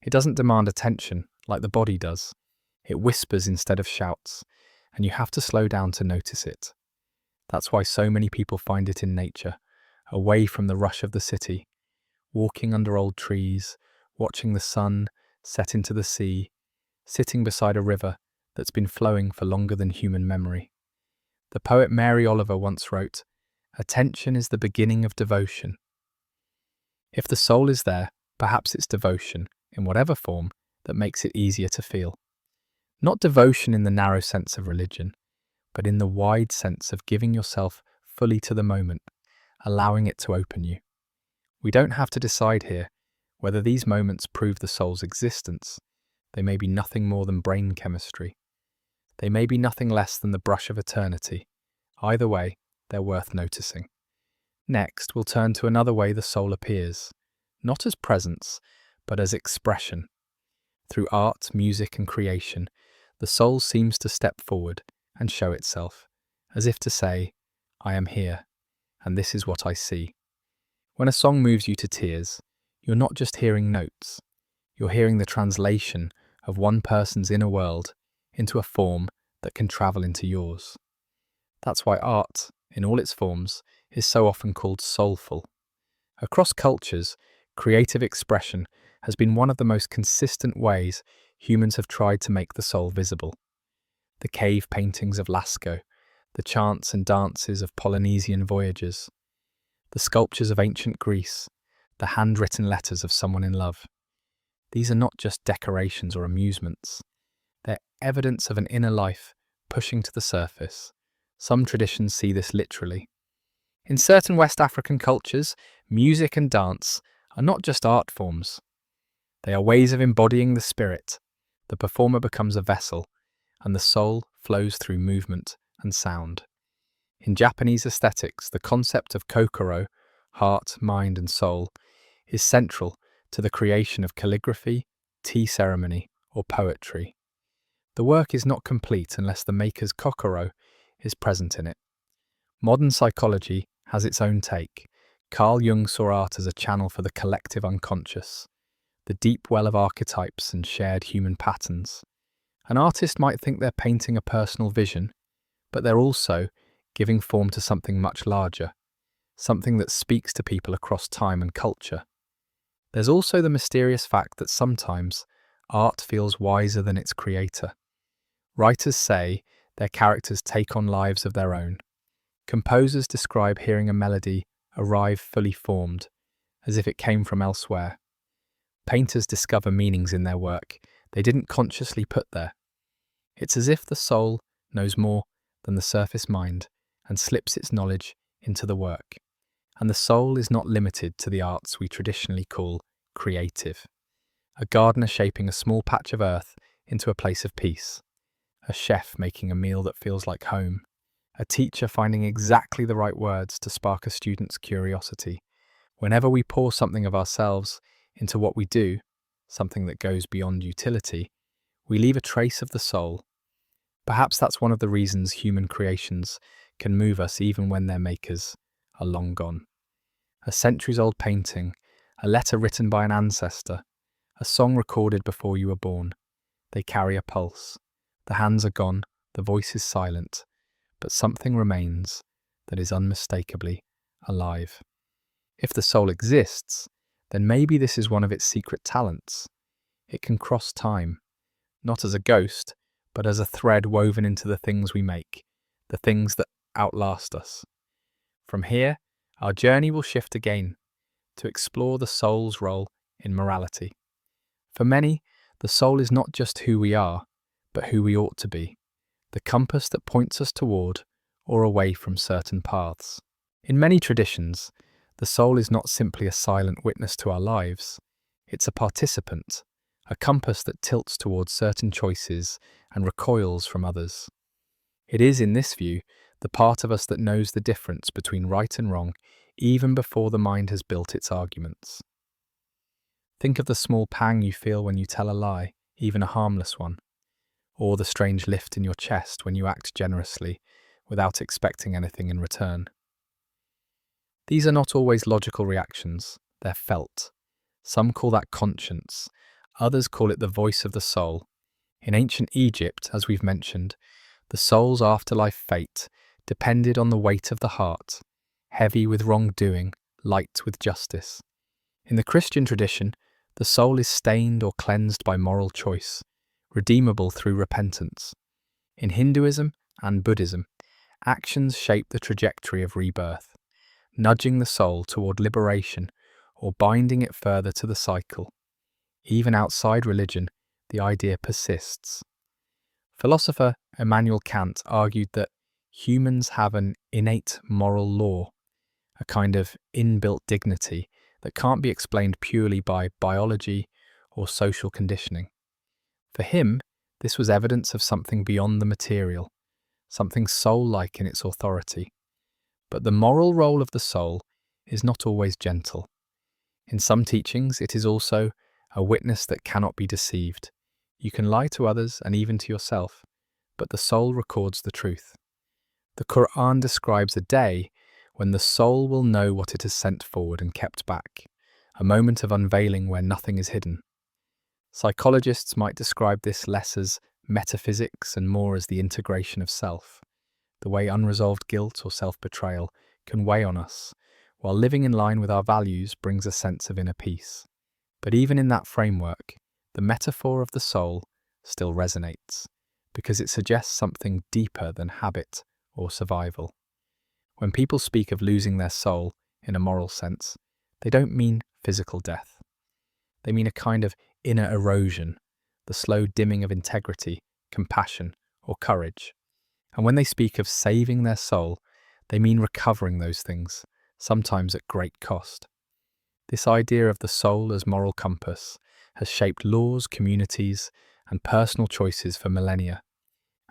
It doesn't demand attention like the body does. It whispers instead of shouts, and you have to slow down to notice it. That's why so many people find it in nature, away from the rush of the city, walking under old trees, watching the sun set into the sea, sitting beside a river that's been flowing for longer than human memory. The poet Mary Oliver once wrote, "Attention is the beginning of devotion." If the soul is there, perhaps it's devotion, in whatever form, that makes it easier to feel. Not devotion in the narrow sense of religion, but in the wide sense of giving yourself fully to the moment, allowing it to open you. We don't have to decide here whether these moments prove the soul's existence. They may be nothing more than brain chemistry. They may be nothing less than the brush of eternity. Either way, they're worth noticing. Next, we'll turn to another way the soul appears, not as presence, but as expression. Through art, music, and creation, the soul seems to step forward and show itself, as if to say, "I am here, and this is what I see." When a song moves you to tears, you're not just hearing notes, you're hearing the translation of one person's inner world into a form that can travel into yours. That's why art, in all its forms, is so often called soulful. Across cultures, creative expression has been one of the most consistent ways humans have tried to make the soul visible. The cave paintings of Lascaux, the chants and dances of Polynesian voyagers, the sculptures of ancient Greece, the handwritten letters of someone in love. These are not just decorations or amusements. They're evidence of an inner life pushing to the surface. Some traditions see this literally. In certain West African cultures, music and dance are not just art forms. They are ways of embodying the spirit. The performer becomes a vessel, and the soul flows through movement and sound. In Japanese aesthetics, the concept of kokoro, heart, mind, and soul, is central to the creation of calligraphy, tea ceremony, or poetry. The work is not complete unless the maker's kokoro is present in it. Modern psychology has its own take. Carl Jung saw art as a channel for the collective unconscious, the deep well of archetypes and shared human patterns. An artist might think they're painting a personal vision, but they're also giving form to something much larger, something that speaks to people across time and culture. There's also the mysterious fact that sometimes art feels wiser than its creator. Writers say their characters take on lives of their own. Composers describe hearing a melody arrive fully formed, as if it came from elsewhere. Painters discover meanings in their work they didn't consciously put there. It's as if the soul knows more than the surface mind and slips its knowledge into the work. And the soul is not limited to the arts we traditionally call creative. A gardener shaping a small patch of earth into a place of peace. A chef making a meal that feels like home. A teacher finding exactly the right words to spark a student's curiosity. Whenever we pour something of ourselves into what we do, something that goes beyond utility, we leave a trace of the soul. Perhaps that's one of the reasons human creations can move us even when their makers are long gone. A centuries-old painting, a letter written by an ancestor, a song recorded before you were born. They carry a pulse. The hands are gone, the voice is silent, but something remains that is unmistakably alive. If the soul exists, then maybe this is one of its secret talents. It can cross time, not as a ghost, but as a thread woven into the things we make, the things that outlast us. From here, our journey will shift again to explore the soul's role in morality. For many, the soul is not just who we are, but who we ought to be, the compass that points us toward or away from certain paths. In many traditions, the soul is not simply a silent witness to our lives, it's a participant, a compass that tilts towards certain choices and recoils from others. It is, in this view, the part of us that knows the difference between right and wrong even before the mind has built its arguments. Think of the small pang you feel when you tell a lie, even a harmless one, or the strange lift in your chest when you act generously without expecting anything in return. These are not always logical reactions, they're felt. Some call that conscience, others call it the voice of the soul. In ancient Egypt, as we've mentioned, the soul's afterlife fate depended on the weight of the heart, heavy with wrongdoing, light with justice. In the Christian tradition, the soul is stained or cleansed by moral choice, redeemable through repentance. In Hinduism and Buddhism, actions shape the trajectory of rebirth, nudging the soul toward liberation or binding it further to the cycle. Even outside religion, the idea persists. Philosopher Immanuel Kant argued that humans have an innate moral law, a kind of inbuilt dignity that can't be explained purely by biology or social conditioning. For him, this was evidence of something beyond the material, something soul-like in its authority. But the moral role of the soul is not always gentle. In some teachings, it is also a witness that cannot be deceived. You can lie to others and even to yourself, but the soul records the truth. The Quran describes a day when the soul will know what it has sent forward and kept back, a moment of unveiling where nothing is hidden. Psychologists might describe this less as metaphysics and more as the integration of self, the way unresolved guilt or self-betrayal can weigh on us, while living in line with our values brings a sense of inner peace. But even in that framework, the metaphor of the soul still resonates, because it suggests something deeper than habit or survival. When people speak of losing their soul in a moral sense, they don't mean physical death. They mean a kind of inner erosion, the slow dimming of integrity, compassion, or courage. And when they speak of saving their soul, they mean recovering those things, sometimes at great cost. This idea of the soul as moral compass has shaped laws, communities, and personal choices for millennia,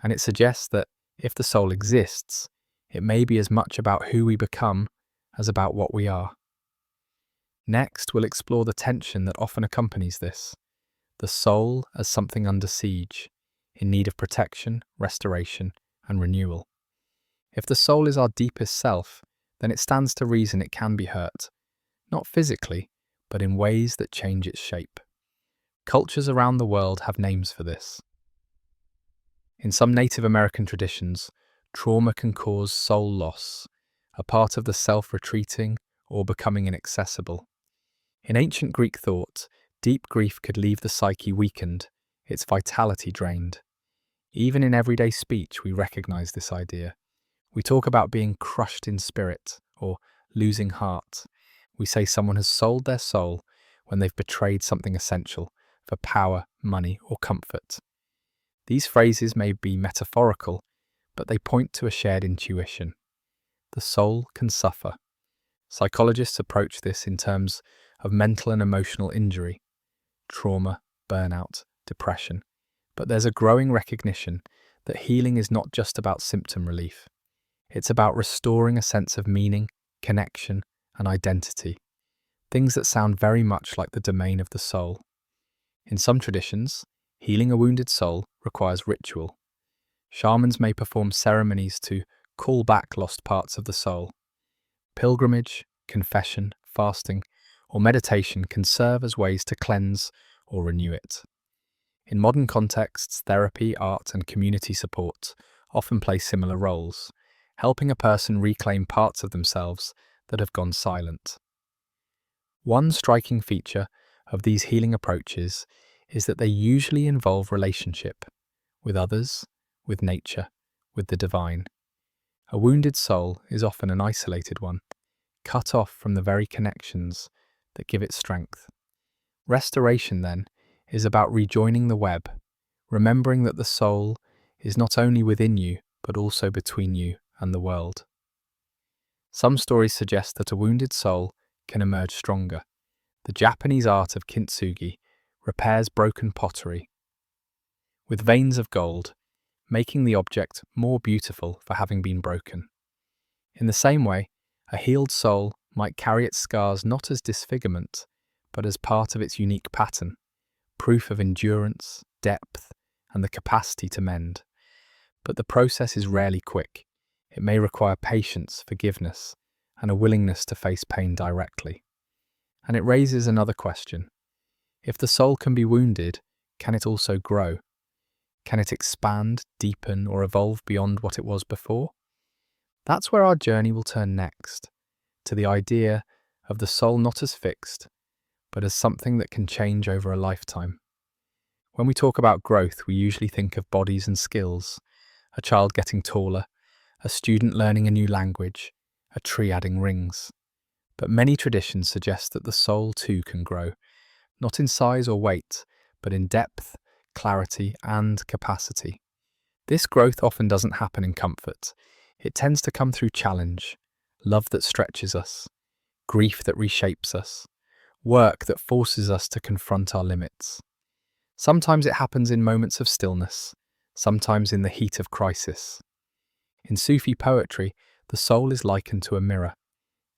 and it suggests that if the soul exists, it may be as much about who we become as about what we are. Next, we'll explore the tension that often accompanies this, the soul as something under siege, in need of protection, restoration, and renewal. If the soul is our deepest self, then it stands to reason it can be hurt, not physically, but in ways that change its shape. Cultures around the world have names for this. In some Native American traditions, trauma can cause soul loss, a part of the self retreating or becoming inaccessible. In ancient Greek thought, deep grief could leave the psyche weakened, its vitality drained. Even in everyday speech, we recognize this idea. We talk about being crushed in spirit or losing heart. We say someone has sold their soul when they've betrayed something essential for power, money, or comfort. These phrases may be metaphorical, but they point to a shared intuition. The soul can suffer. Psychologists approach this in terms of mental and emotional injury, trauma, burnout, depression. But there's a growing recognition that healing is not just about symptom relief. It's about restoring a sense of meaning, connection, and identity, things that sound very much like the domain of the soul. In some traditions, Healing a wounded soul requires ritual. Shamans may perform ceremonies to call back lost parts of the soul. Pilgrimage, confession, fasting, or meditation can serve as ways to cleanse or renew it. In modern contexts, therapy, art, and community support often play similar roles, helping a person reclaim parts of themselves that have gone silent. One striking feature of these healing approaches is that they usually involve relationship with others, with nature, with the divine. A wounded soul is often an isolated one, cut off from the very connections that give it strength. Restoration, then, is about rejoining the web, remembering that the soul is not only within you, but also between you and the world. Some stories suggest that a wounded soul can emerge stronger. The Japanese art of kintsugi repairs broken pottery with veins of gold, making the object more beautiful for having been broken. In the same way, a healed soul might carry its scars not as disfigurement, but as part of its unique pattern, proof of endurance, depth, and the capacity to mend. But the process is rarely quick. It may require patience, forgiveness, and a willingness to face pain directly. And it raises another question. If the soul can be wounded, can it also grow? Can it expand, deepen, or evolve beyond what it was before? That's where our journey will turn next, to the idea of the soul not as fixed, but as something that can change over a lifetime. When we talk about growth, we usually think of bodies and skills, a child getting taller, a student learning a new language, a tree adding rings. But many traditions suggest that the soul too can grow, not in size or weight, but in depth, clarity, and capacity. This growth often doesn't happen in comfort. It tends to come through challenge, love that stretches us, grief that reshapes us, work that forces us to confront our limits. Sometimes it happens in moments of stillness, sometimes in the heat of crisis. In Sufi poetry, the soul is likened to a mirror,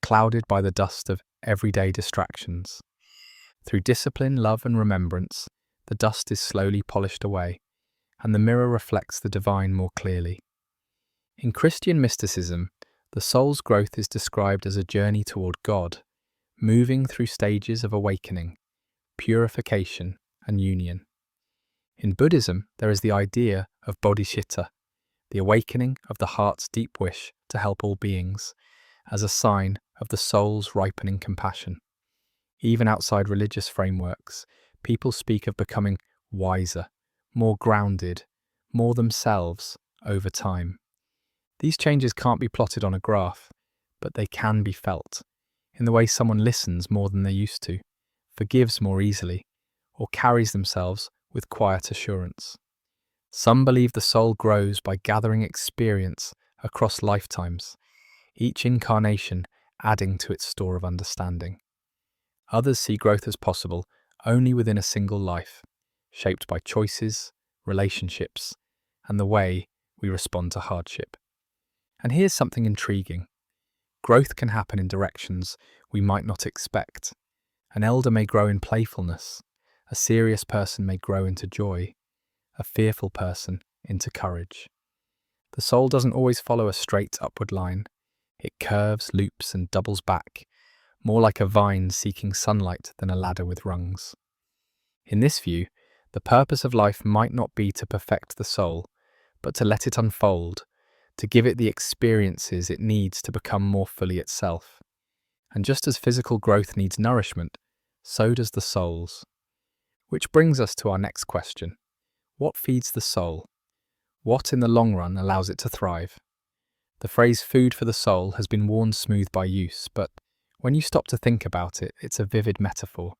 clouded by the dust of everyday distractions. Through discipline, love, and remembrance, the dust is slowly polished away, and the mirror reflects the divine more clearly. In Christian mysticism, the soul's growth is described as a journey toward God, moving through stages of awakening, purification, and union. In Buddhism, there is the idea of bodhicitta, the awakening of the heart's deep wish to help all beings, as a sign of the soul's ripening compassion. Even outside religious frameworks, people speak of becoming wiser, more grounded, more themselves over time. These changes can't be plotted on a graph, but they can be felt, in the way someone listens more than they used to, forgives more easily, or carries themselves with quiet assurance. Some believe the soul grows by gathering experience across lifetimes, each incarnation adding to its store of understanding. Others see growth as possible only within a single life, shaped by choices, relationships, and the way we respond to hardship. And here's something intriguing. Growth can happen in directions we might not expect. An elder may grow in playfulness, a serious person may grow into joy, a fearful person into courage. The soul doesn't always follow a straight upward line. It curves, loops, and doubles back, more like a vine seeking sunlight than a ladder with rungs. In this view, the purpose of life might not be to perfect the soul, but to let it unfold, to give it the experiences it needs to become more fully itself. And just as physical growth needs nourishment, so does the soul's. Which brings us to our next question. What feeds the soul? What in the long run allows it to thrive? The phrase food for the soul has been worn smooth by use, but when you stop to think about it, it's a vivid metaphor.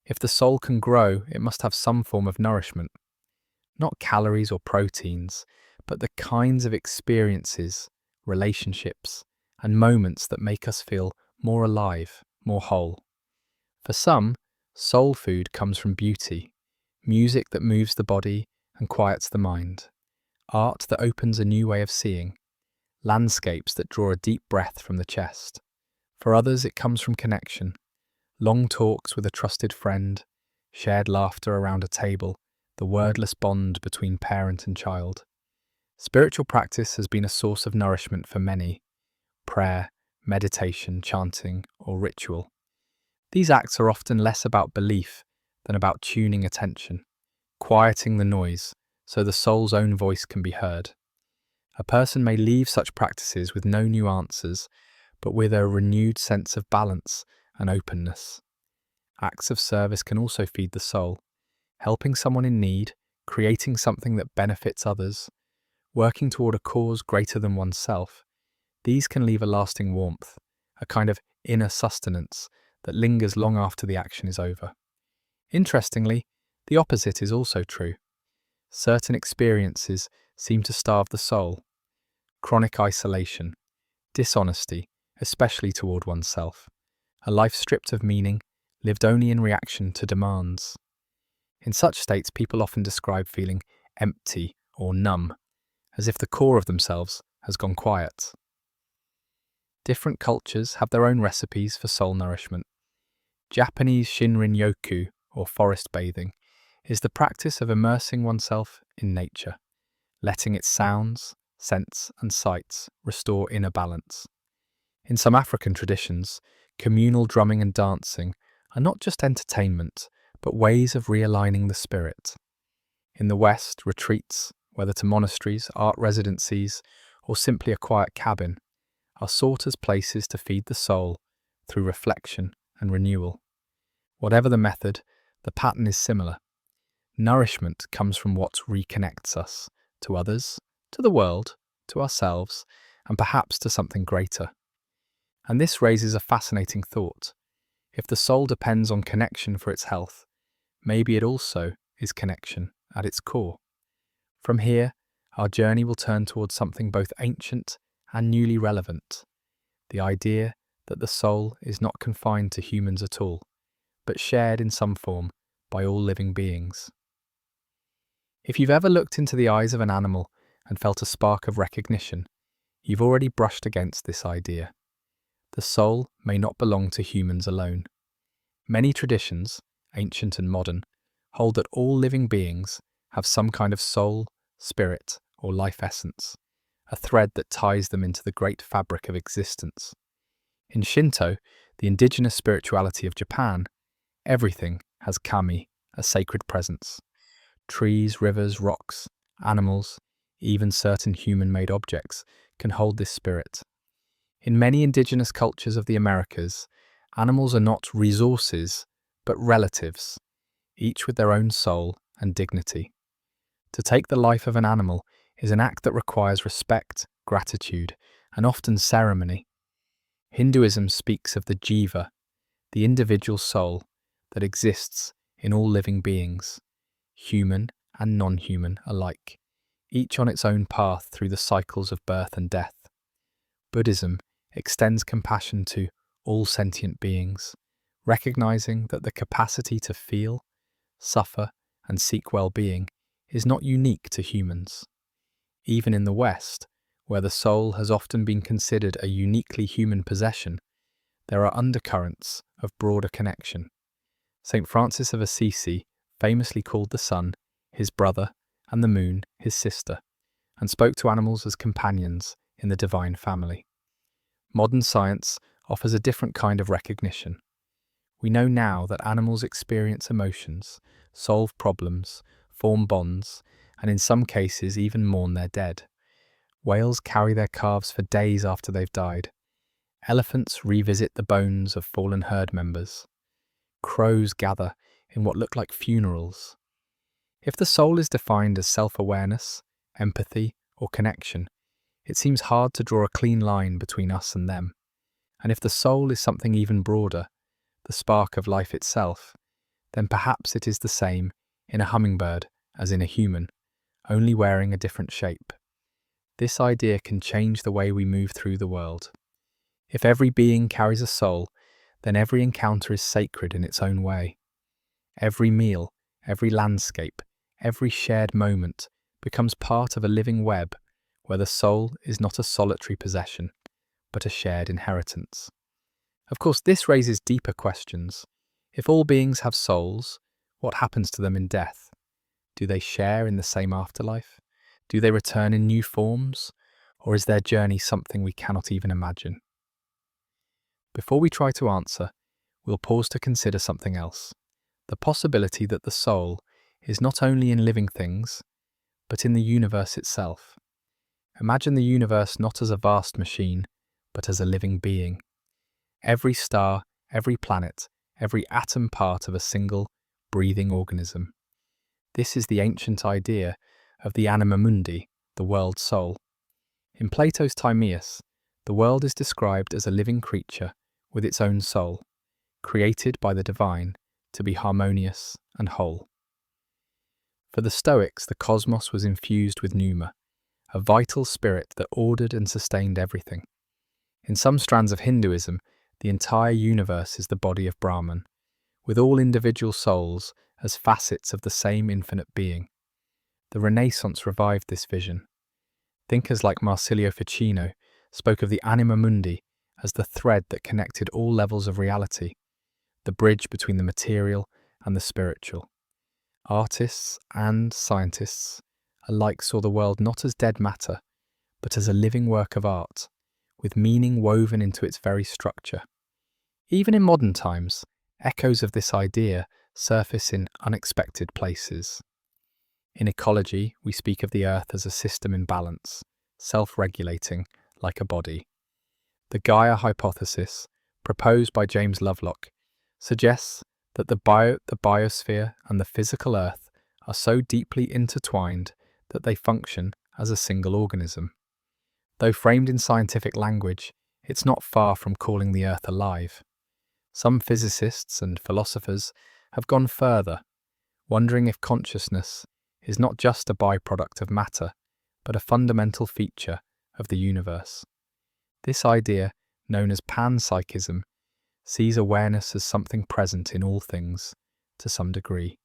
If the soul can grow, it must have some form of nourishment. Not calories or proteins, but the kinds of experiences, relationships, and moments that make us feel more alive, more whole. For some, soul food comes from beauty, music that moves the body and quiets the mind, art that opens a new way of seeing, landscapes that draw a deep breath from the chest. For others, it comes from connection, long talks with a trusted friend, shared laughter around a table the wordless bond between parent and child. Spiritual practice has been a source of nourishment for many: prayer, meditation, chanting, or ritual. These acts are often less about belief than about tuning attention, quieting the noise so the soul's own voice can be heard. A person may leave such practices with no new answers, but with a renewed sense of balance and openness. Acts of service can also feed the soul, helping someone in need, creating something that benefits others, working toward a cause greater than oneself. These can leave a lasting warmth, a kind of inner sustenance that lingers long after the action is over. Interestingly, the opposite is also true. Certain experiences seem to starve the soul: chronic isolation, dishonesty, especially toward oneself, a life stripped of meaning, lived only in reaction to demands. In such states, people often describe feeling empty or numb, as if the core of themselves has gone quiet. Different cultures have their own recipes for soul nourishment. Japanese Shinrin-yoku, or forest bathing, is the practice of immersing oneself in nature, letting its sounds, scents, and sights restore inner balance. In some African traditions, communal drumming and dancing are not just entertainment, but ways of realigning the spirit. In the West, retreats, whether to monasteries, art residencies, or simply a quiet cabin, are sought as places to feed the soul through reflection and renewal. Whatever the method, the pattern is similar. Nourishment comes from what reconnects us to others, to the world, to ourselves, and perhaps to something greater. And this raises a fascinating thought. If the soul depends on connection for its health, maybe it also is connection at its core. From here, our journey will turn towards something both ancient and newly relevant: the idea that the soul is not confined to humans at all, but shared in some form by all living beings. If you've ever looked into the eyes of an animal and felt a spark of recognition, you've already brushed against this idea. The soul may not belong to humans alone. Many traditions, ancient and modern, hold that all living beings have some kind of soul, spirit, or life essence, a thread that ties them into the great fabric of existence. In Shinto, the indigenous spirituality of Japan, everything has kami, a sacred presence. Trees, rivers, rocks, animals, even certain human-made objects can hold this spirit. In many indigenous cultures of the Americas, animals are not resources, but relatives, each with their own soul and dignity. To take the life of an animal is an act that requires respect, gratitude, and often ceremony. Hinduism speaks of the jiva, the individual soul that exists in all living beings, human and non-human alike, each on its own path through the cycles of birth and death. Buddhism extends compassion to all sentient beings, recognizing that the capacity to feel, suffer, and seek well-being is not unique to humans. Even in the West, where the soul has often been considered a uniquely human possession, there are undercurrents of broader connection. St. Francis of Assisi famously called the sun his brother and the moon his sister, and spoke to animals as companions in the divine family. Modern science offers a different kind of recognition. We know now that animals experience emotions, solve problems, form bonds, and in some cases even mourn their dead. Whales carry their calves for days after they've died. Elephants revisit the bones of fallen herd members. Crows gather in what look like funerals. If the soul is defined as self-awareness, empathy, or connection, it seems hard to draw a clean line between us and them. And if the soul is something even broader, the spark of life itself, then perhaps it is the same in a hummingbird as in a human, only wearing a different shape. This idea can change the way we move through the world. If every being carries a soul, then every encounter is sacred in its own way. Every meal, every landscape, every shared moment becomes part of a living web where the soul is not a solitary possession, but a shared inheritance. Of course, this raises deeper questions. If all beings have souls, what happens to them in death? Do they share in the same afterlife? Do they return in new forms? Or is their journey something we cannot even imagine? Before we try to answer, we'll pause to consider something else. The possibility that the soul is not only in living things, but in the universe itself. Imagine the universe not as a vast machine, but as a living being. Every star, every planet, every atom part of a single, breathing organism. This is the ancient idea of the anima mundi, the world soul. In Plato's Timaeus, the world is described as a living creature with its own soul, created by the divine to be harmonious and whole. For the Stoics, the cosmos was infused with pneuma, a vital spirit that ordered and sustained everything. In some strands of Hinduism, the entire universe is the body of Brahman, with all individual souls as facets of the same infinite being. The Renaissance revived this vision. Thinkers like Marsilio Ficino spoke of the anima mundi as the thread that connected all levels of reality, the bridge between the material and the spiritual. Artists and scientists alike saw the world not as dead matter, but as a living work of art, with meaning woven into its very structure. Even in modern times, echoes of this idea surface in unexpected places. In ecology, we speak of the Earth as a system in balance, self-regulating like a body. The Gaia hypothesis, proposed by James Lovelock, suggests that the biosphere and the physical Earth are so deeply intertwined that they function as a single organism. Though framed in scientific language, it's not far from calling the Earth alive. Some physicists and philosophers have gone further, wondering if consciousness is not just a byproduct of matter, but a fundamental feature of the universe. This idea, known as panpsychism, sees awareness as something present in all things, to some degree,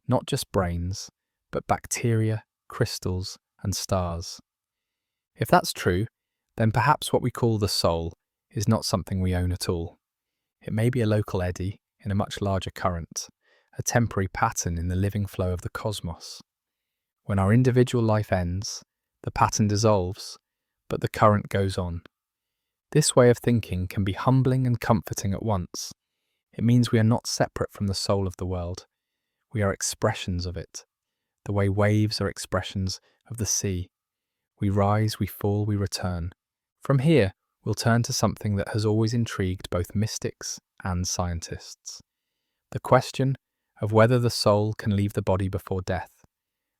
not just brains, but bacteria, crystals, and stars. If that's true, then perhaps what we call the soul is not something we own at all. It may be a local eddy in a much larger current, a temporary pattern in the living flow of the cosmos. When our individual life ends, the pattern dissolves, but the current goes on. This way of thinking can be humbling and comforting at once. It means we are not separate from the soul of the world. We are expressions of it, the way waves are expressions of the sea. We rise, we fall, we return. From here, we'll turn to something that has always intrigued both mystics and scientists. The question of whether the soul can leave the body before death,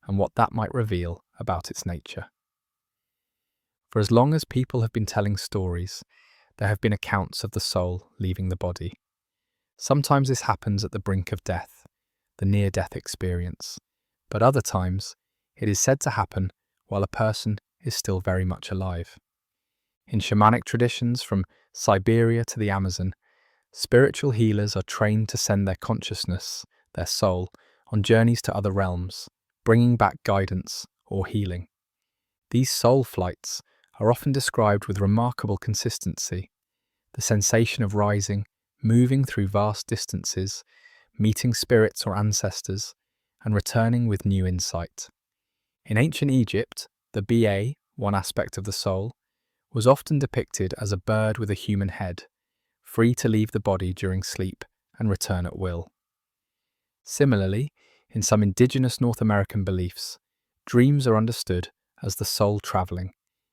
and what that might reveal about its nature. For as long as people have been telling stories, there have been accounts of the soul leaving the body. Sometimes this happens at the brink of death, the near-death experience, but other times it is said to happen while a person is still very much alive. In shamanic traditions from Siberia to the Amazon, spiritual healers are trained to send their consciousness, their soul, on journeys to other realms, bringing back guidance or healing. These soul flights are often described with remarkable consistency. The sensation of rising, moving through vast distances, meeting spirits or ancestors, and returning with new insight. In ancient Egypt, the Ba, one aspect of the soul, was often depicted as a bird with a human head, free to leave the body during sleep and return at will. Similarly, in some indigenous North American beliefs, dreams are understood as the soul travelling,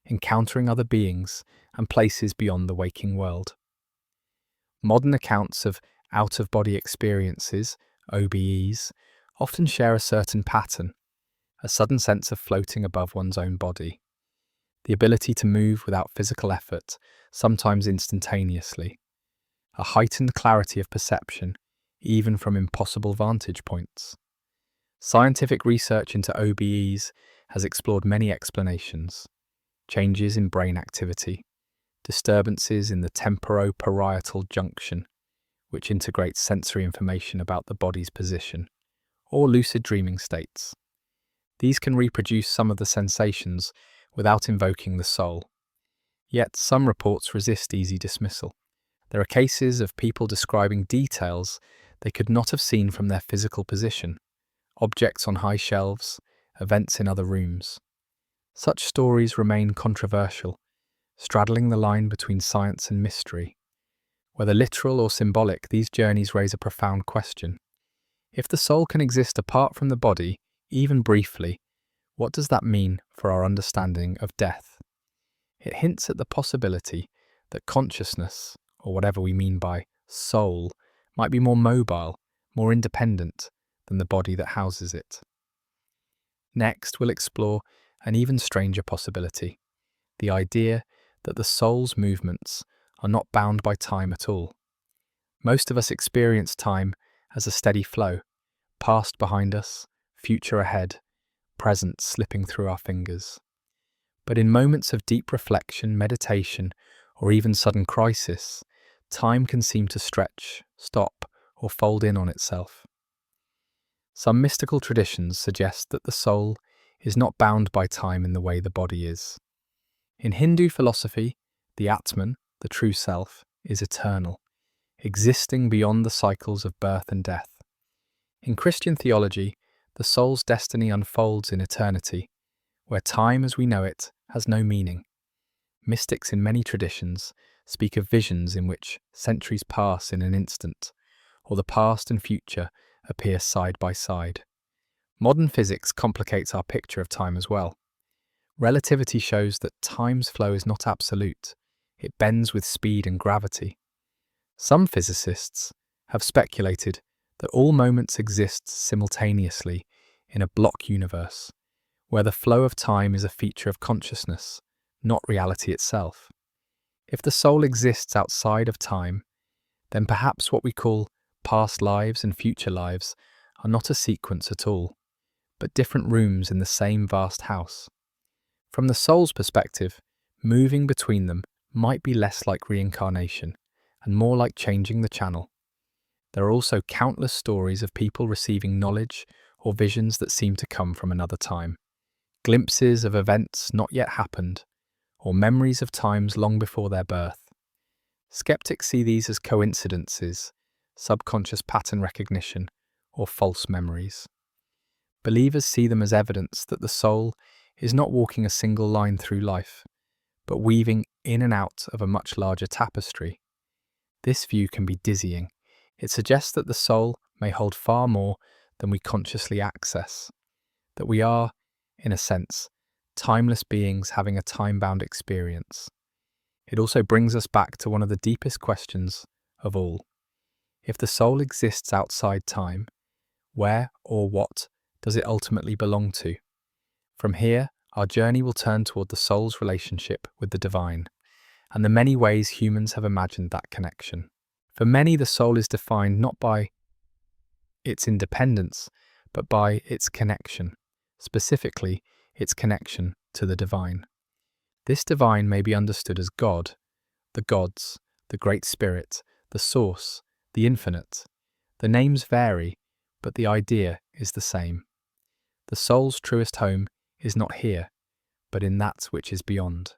encountering other beings and places beyond the waking world. Modern accounts of out-of-body experiences, OBEs, often share a certain pattern, a sudden sense of floating above one's own body, the ability to move without physical effort, sometimes instantaneously, a heightened clarity of perception, even from impossible vantage points. Scientific research into OBEs has explored many explanations: changes in brain activity, disturbances in the temporoparietal junction, which integrates sensory information about the body's position, or lucid dreaming states. These can reproduce some of the sensations without invoking the soul. Yet some reports resist easy dismissal. There are cases of people describing details they could not have seen from their physical position, objects on high shelves, events in other rooms. Such stories remain controversial, straddling the line between science and mystery. Whether literal or symbolic, these journeys raise a profound question. If the soul can exist apart from the body, even briefly, what does that mean for our understanding of death? It hints at the possibility that consciousness, or whatever we mean by soul, might be more mobile, more independent than the body that houses it. Next, we'll explore an even stranger possibility, the idea that the soul's movements are not bound by time at all. Most of us experience time as a steady flow, past behind us, future ahead, present slipping through our fingers. But in moments of deep reflection, meditation, or even sudden crisis, time can seem to stretch, stop, or fold in on itself. Some mystical traditions suggest that the soul is not bound by time in the way the body is. In Hindu philosophy, the Atman, the true self, is eternal, existing beyond the cycles of birth and death. In Christian theology, the soul's destiny unfolds in eternity, where time as we know it has no meaning. Mystics in many traditions speak of visions in which centuries pass in an instant, or the past and future appear side by side. Modern physics complicates our picture of time as well. Relativity shows that time's flow is not absolute. It bends with speed and gravity. Some physicists have speculated that all moments exist simultaneously in a block universe, where the flow of time is a feature of consciousness, not reality itself. If the soul exists outside of time, then perhaps what we call past lives and future lives are not a sequence at all, but different rooms in the same vast house. From the soul's perspective, moving between them might be less like reincarnation and more like changing the channel. There are also countless stories of people receiving knowledge or visions that seem to come from another time, glimpses of events not yet happened, or memories of times long before their birth. Skeptics see these as coincidences, subconscious pattern recognition, or false memories. Believers see them as evidence that the soul is not walking a single line through life, but weaving in and out of a much larger tapestry. This view can be dizzying. It suggests that the soul may hold far more than we consciously access, that we are, in a sense, timeless beings having a time-bound experience. It also brings us back to one of the deepest questions of all. If the soul exists outside time, where or what does it ultimately belong to? From here, our journey will turn toward the soul's relationship with the divine, and the many ways humans have imagined that connection. For many, the soul is defined not by its independence, but by its connection, specifically its connection to the divine. This divine may be understood as God, the gods, the Great Spirit, the Source, the Infinite. The names vary, but the idea is the same. The soul's truest home is not here, but in that which is beyond.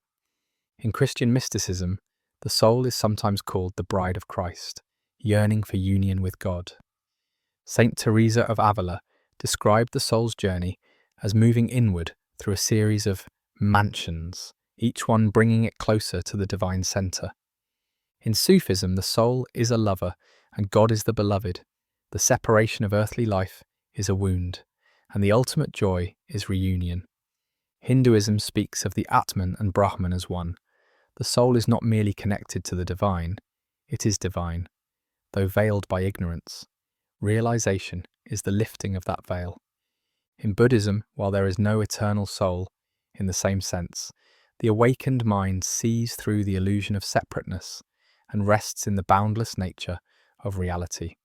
In Christian mysticism, the soul is sometimes called the bride of Christ, yearning for union with God. Saint Teresa of Avila described the soul's journey as moving inward through a series of mansions, each one bringing it closer to the divine center. In Sufism, the soul is a lover and God is the beloved. The separation of earthly life is a wound, and the ultimate joy is reunion. Hinduism speaks of the Atman and Brahman as one. The soul is not merely connected to the divine, it is divine, though veiled by ignorance. Realization is the lifting of that veil. In Buddhism, while there is no eternal soul, in the same sense, the awakened mind sees through the illusion of separateness and rests in the boundless nature of reality,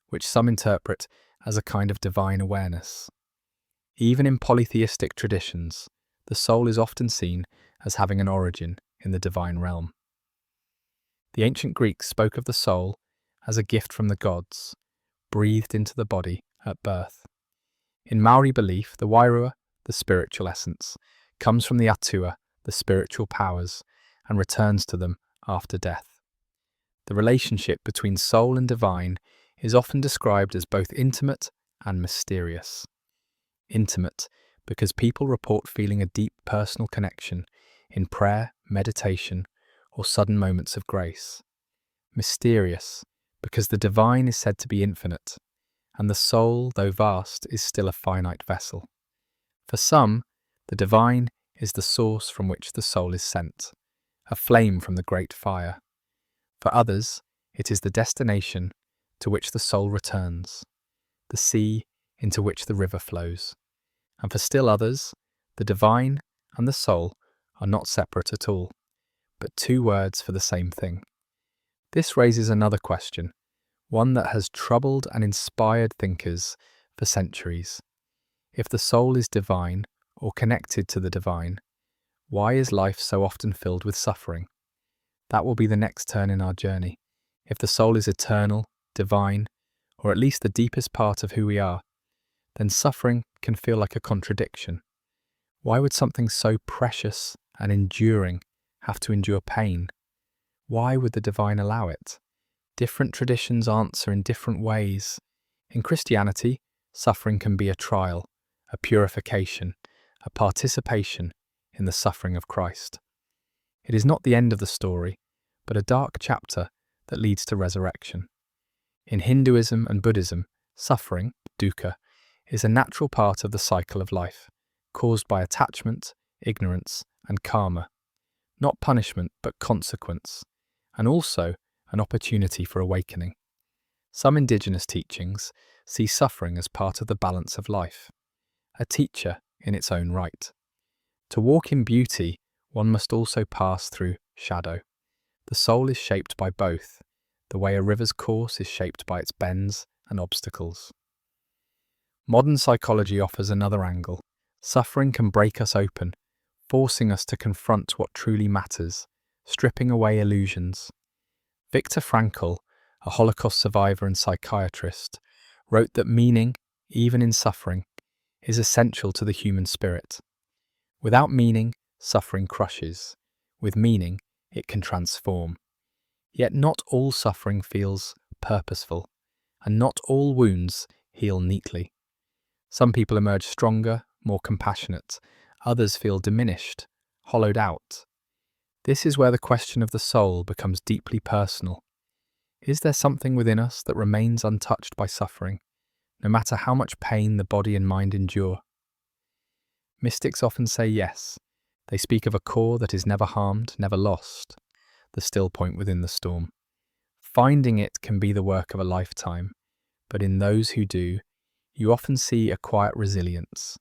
which some interpret as a kind of divine awareness. Even in polytheistic traditions, the soul is often seen as having an origin in the divine realm. The ancient Greeks spoke of the soul as a gift from the gods, breathed into the body at birth. In Maori belief, the wairua, the spiritual essence, comes from the atua, the spiritual powers, and returns to them after death. The relationship between soul and divine is often described as both intimate and mysterious. intimate, because people report feeling a deep personal connection in prayer, meditation, or sudden moments of grace. Mysterious, because the divine is said to be infinite, and the soul, though vast, is still a finite vessel. For some, the divine is the source from which the soul is sent, a flame from the great fire. For others, it is the destination to which the soul returns, the sea into which the river flows. And for still others, the divine and the soul are not separate at all, but two words for the same thing. This raises another question, one that has troubled and inspired thinkers for centuries. If the soul is divine or connected to the divine, why is life so often filled with suffering? That will be the next turn in our journey. If the soul is eternal, divine, or at least the deepest part of who we are, then suffering can feel like a contradiction. Why would something so precious and enduring have to endure pain? Why would the divine allow it? Different traditions answer in different ways. In Christianity, suffering can be a trial, a purification, a participation in the suffering of Christ. It is not the end of the story, but a dark chapter that leads to resurrection. In Hinduism and Buddhism, suffering, dukkha, is a natural part of the cycle of life, caused by attachment, ignorance, and karma. Not punishment, but consequence, and also an opportunity for awakening. Some indigenous teachings see suffering as part of the balance of life, a teacher in its own right. To walk in beauty, one must also pass through shadow. The soul is shaped by both, the way a river's course is shaped by its bends and obstacles. Modern psychology offers another angle. Suffering can break us open, forcing us to confront what truly matters, stripping away illusions. Viktor Frankl, a Holocaust survivor and psychiatrist, wrote that meaning, even in suffering, is essential to the human spirit. Without meaning, suffering crushes. With meaning, it can transform. Yet not all suffering feels purposeful, and not all wounds heal neatly. Some people emerge stronger, more compassionate. Others feel diminished, hollowed out. This is where the question of the soul becomes deeply personal. Is there something within us that remains untouched by suffering, no matter how much pain the body and mind endure? Mystics often say yes. They speak of a core that is never harmed, never lost, the still point within the storm. Finding it can be the work of a lifetime, but in those who do, you often see a quiet resilience,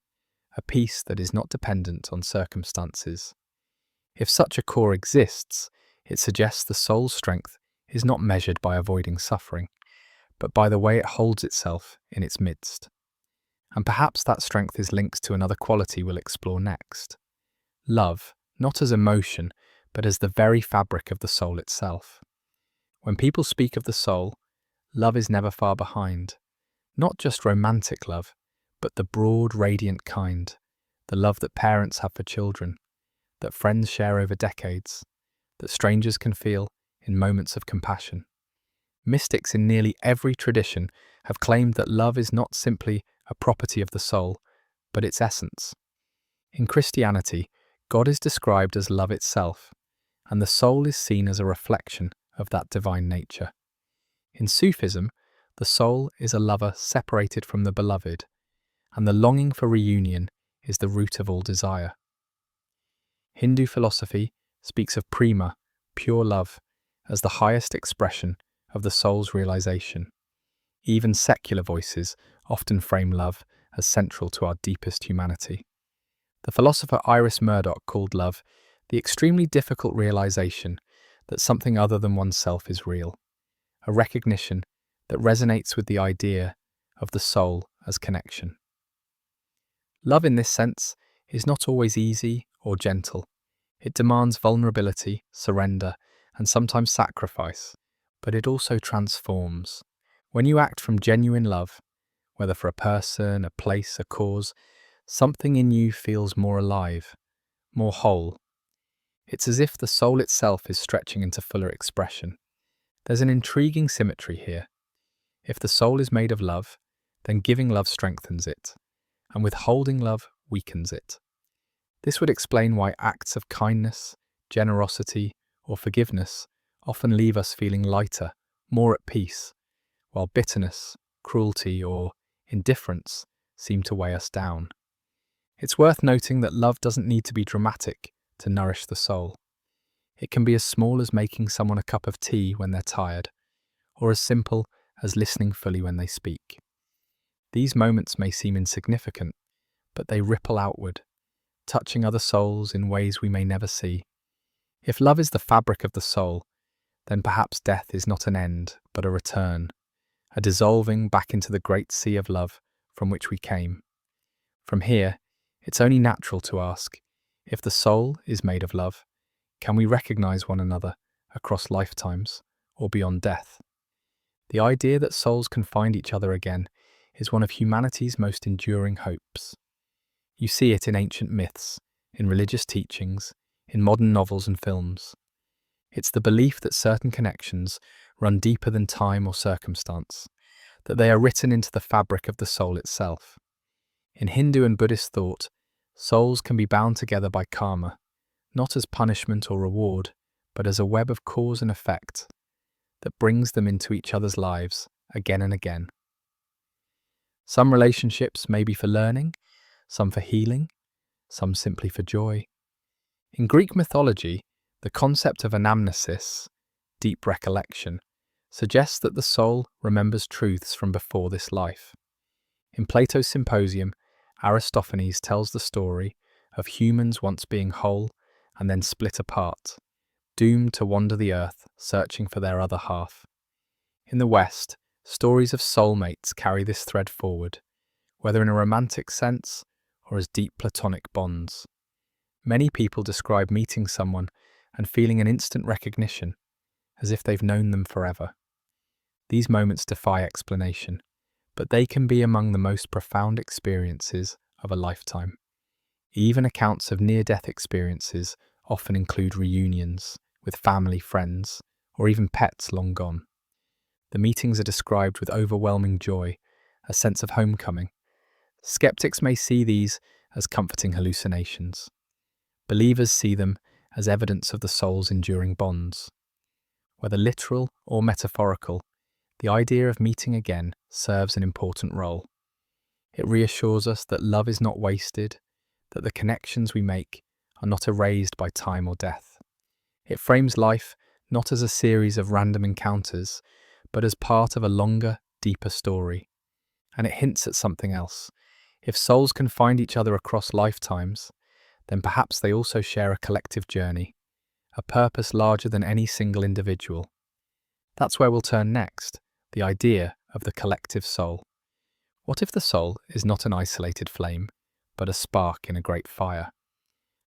a peace that is not dependent on circumstances. If such a core exists, it suggests the soul's strength is not measured by avoiding suffering, but by the way it holds itself in its midst. And perhaps that strength is linked to another quality we'll explore next. Love, not as emotion, but as the very fabric of the soul itself. When people speak of the soul, love is never far behind. Not just romantic love, but the broad, radiant kind, the love that parents have for children, that friends share over decades, that strangers can feel in moments of compassion. Mystics in nearly every tradition have claimed that love is not simply a property of the soul, but its essence. In Christianity, God is described as love itself, and the soul is seen as a reflection of that divine nature. In Sufism, the soul is a lover separated from the beloved, and the longing for reunion is the root of all desire. Hindu philosophy speaks of prema, pure love, as the highest expression of the soul's realization. Even secular voices often frame love as central to our deepest humanity. The philosopher Iris Murdoch called love the extremely difficult realization that something other than oneself is real, a recognition that resonates with the idea of the soul as connection. Love in this sense is not always easy or gentle. It demands vulnerability, surrender, and sometimes sacrifice, but it also transforms. When you act from genuine love, whether for a person, a place, a cause, something in you feels more alive, more whole. It's as if the soul itself is stretching into fuller expression. There's an intriguing symmetry here. If the soul is made of love, then giving love strengthens it. and withholding love weakens it. This would explain why acts of kindness, generosity, or forgiveness often leave us feeling lighter, more at peace, while bitterness, cruelty, or indifference seem to weigh us down. It's worth noting that love doesn't need to be dramatic to nourish the soul. It can be as small as making someone a cup of tea when they're tired, or as simple as listening fully when they speak. These moments may seem insignificant, but they ripple outward, touching other souls in ways we may never see. If love is the fabric of the soul, then perhaps death is not an end, but a return, a dissolving back into the great sea of love from which we came. From here, it's only natural to ask, if the soul is made of love, can we recognize one another across lifetimes or beyond death? The idea that souls can find each other again is one of humanity's most enduring hopes. You see it in ancient myths, in religious teachings, in modern novels and films. It's the belief that certain connections run deeper than time or circumstance, that they are written into the fabric of the soul itself. In Hindu and Buddhist thought, souls can be bound together by karma, not as punishment or reward, but as a web of cause and effect that brings them into each other's lives again and again. Some relationships may be for learning, some for healing, some simply for joy. In Greek mythology, the concept of anamnesis, deep recollection, suggests that the soul remembers truths from before this life. In Plato's Symposium, Aristophanes tells the story of humans once being whole and then split apart, doomed to wander the earth searching for their other half. In the West, stories of soulmates carry this thread forward, whether in a romantic sense or as deep platonic bonds. Many people describe meeting someone and feeling an instant recognition, as if they've known them forever. These moments defy explanation, but they can be among the most profound experiences of a lifetime. Even accounts of near-death experiences often include reunions with family, friends, or even pets long gone. The meetings are described with overwhelming joy, a sense of homecoming. Skeptics may see these as comforting hallucinations. Believers see them as evidence of the soul's enduring bonds. Whether literal or metaphorical, the idea of meeting again serves an important role. It reassures us that love is not wasted, that the connections we make are not erased by time or death. It frames life not as a series of random encounters, but as part of a longer, deeper story. And it hints at something else. If souls can find each other across lifetimes, then perhaps they also share a collective journey, a purpose larger than any single individual. That's where we'll turn next, the idea of the collective soul. What if the soul is not an isolated flame, but a spark in a great fire?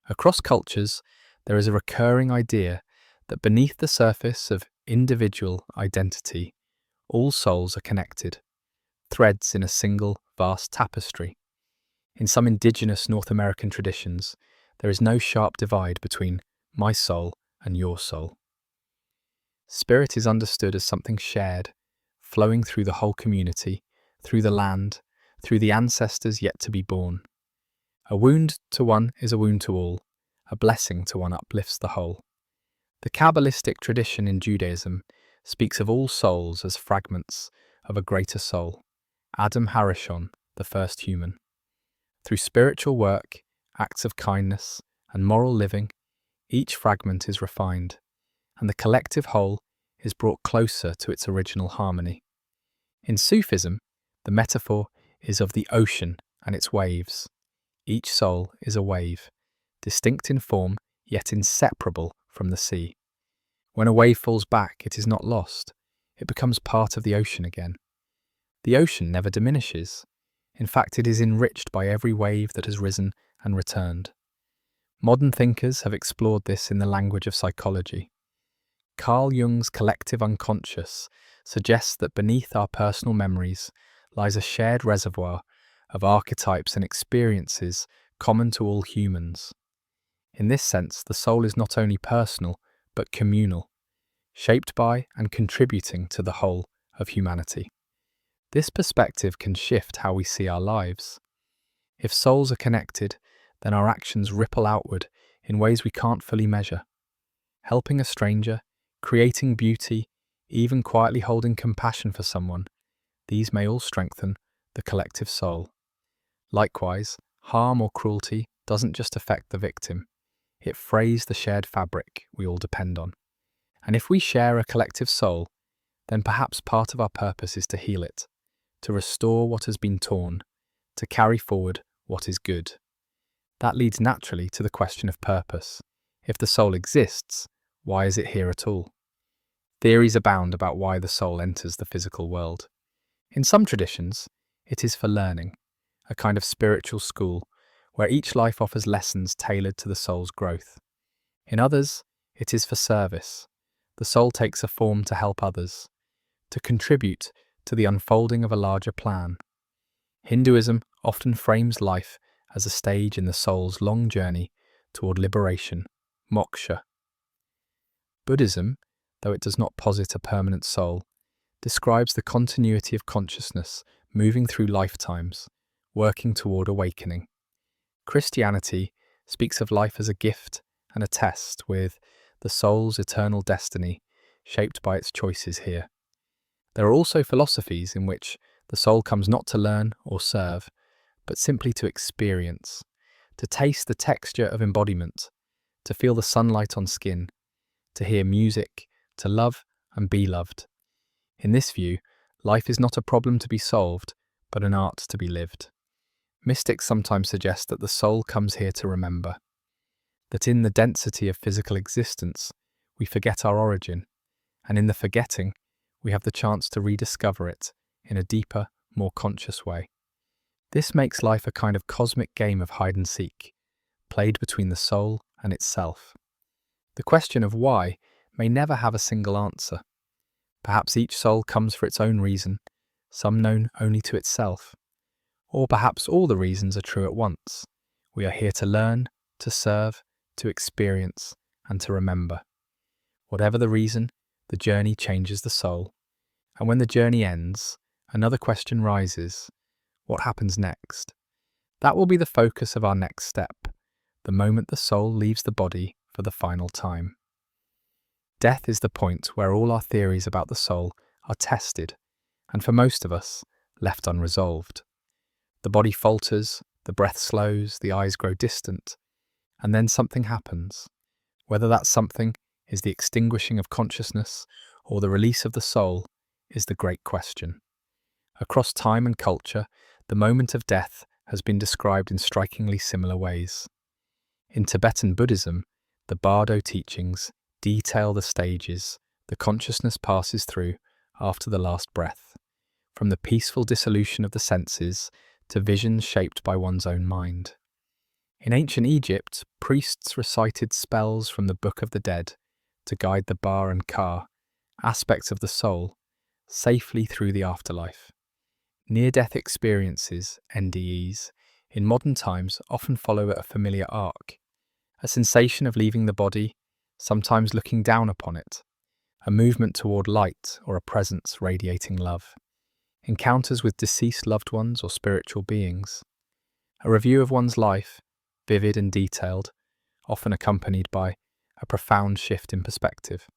Across cultures, there is a recurring idea that beneath the surface of individual identity, all souls are connected, threads in a single vast tapestry. In some indigenous North American traditions, there is no sharp divide between my soul and your soul. Spirit is understood as something shared, flowing through the whole community, through the land, through the ancestors yet to be born. A wound to one is a wound to all, a blessing to one uplifts the whole. The Kabbalistic tradition in Judaism speaks of all souls as fragments of a greater soul, Adam Harishon, the first human. Through spiritual work, acts of kindness, and moral living, each fragment is refined, and the collective whole is brought closer to its original harmony. In Sufism, the metaphor is of the ocean and its waves. Each soul is a wave, distinct in form, yet inseparable from the sea. When a wave falls back, it is not lost. It becomes part of the ocean again. The ocean never diminishes. In fact, it is enriched by every wave that has risen and returned. Modern thinkers have explored this in the language of psychology. Carl Jung's collective unconscious suggests that beneath our personal memories lies a shared reservoir of archetypes and experiences common to all humans. In this sense, the soul is not only personal, but communal, shaped by and contributing to the whole of humanity. This perspective can shift how we see our lives. If souls are connected, then our actions ripple outward in ways we can't fully measure. Helping a stranger, creating beauty, even quietly holding compassion for someone, these may all strengthen the collective soul. Likewise, harm or cruelty doesn't just affect the victim, it frays the shared fabric we all depend on. And if we share a collective soul, then perhaps part of our purpose is to heal it, to restore what has been torn, to carry forward what is good. That leads naturally to the question of purpose. If the soul exists, why is it here at all? Theories abound about why the soul enters the physical world. In some traditions, it is for learning, a kind of spiritual school where each life offers lessons tailored to the soul's growth. In others, it is for service. The soul takes a form to help others, to contribute to the unfolding of a larger plan. Hinduism often frames life as a stage in the soul's long journey toward liberation, moksha. Buddhism, though it does not posit a permanent soul, describes the continuity of consciousness moving through lifetimes, working toward awakening. Christianity speaks of life as a gift and a test, with the soul's eternal destiny shaped by its choices here. There are also philosophies in which the soul comes not to learn or serve, but simply to experience, to taste the texture of embodiment, to feel the sunlight on skin, to hear music, to love and be loved. In this view, life is not a problem to be solved, but an art to be lived. Mystics sometimes suggest that the soul comes here to remember, that in the density of physical existence, we forget our origin, and in the forgetting, we have the chance to rediscover it in a deeper, more conscious way. This makes life a kind of cosmic game of hide and seek, played between the soul and itself. The question of why may never have a single answer. Perhaps each soul comes for its own reason, some known only to itself. Or perhaps all the reasons are true at once. We are here to learn, to serve, to experience, and to remember. Whatever the reason, the journey changes the soul. And when the journey ends, another question rises. What happens next? That will be the focus of our next step, the moment the soul leaves the body for the final time. Death is the point where all our theories about the soul are tested, and for most of us, left unresolved. The body falters, the breath slows, the eyes grow distant, and then something happens. Whether that something is the extinguishing of consciousness or the release of the soul is the great question. Across time and culture, the moment of death has been described in strikingly similar ways. In Tibetan Buddhism, the Bardo teachings detail the stages the consciousness passes through after the last breath, from the peaceful dissolution of the senses to visions shaped by one's own mind. In ancient Egypt, priests recited spells from the Book of the Dead to guide the Ba and Ka, aspects of the soul, safely through the afterlife. Near-death experiences, NDEs, in modern times often follow a familiar arc, a sensation of leaving the body, sometimes looking down upon it, a movement toward light or a presence radiating love, encounters with deceased loved ones or spiritual beings, a review of one's life, vivid and detailed, often accompanied by a profound shift in perspective.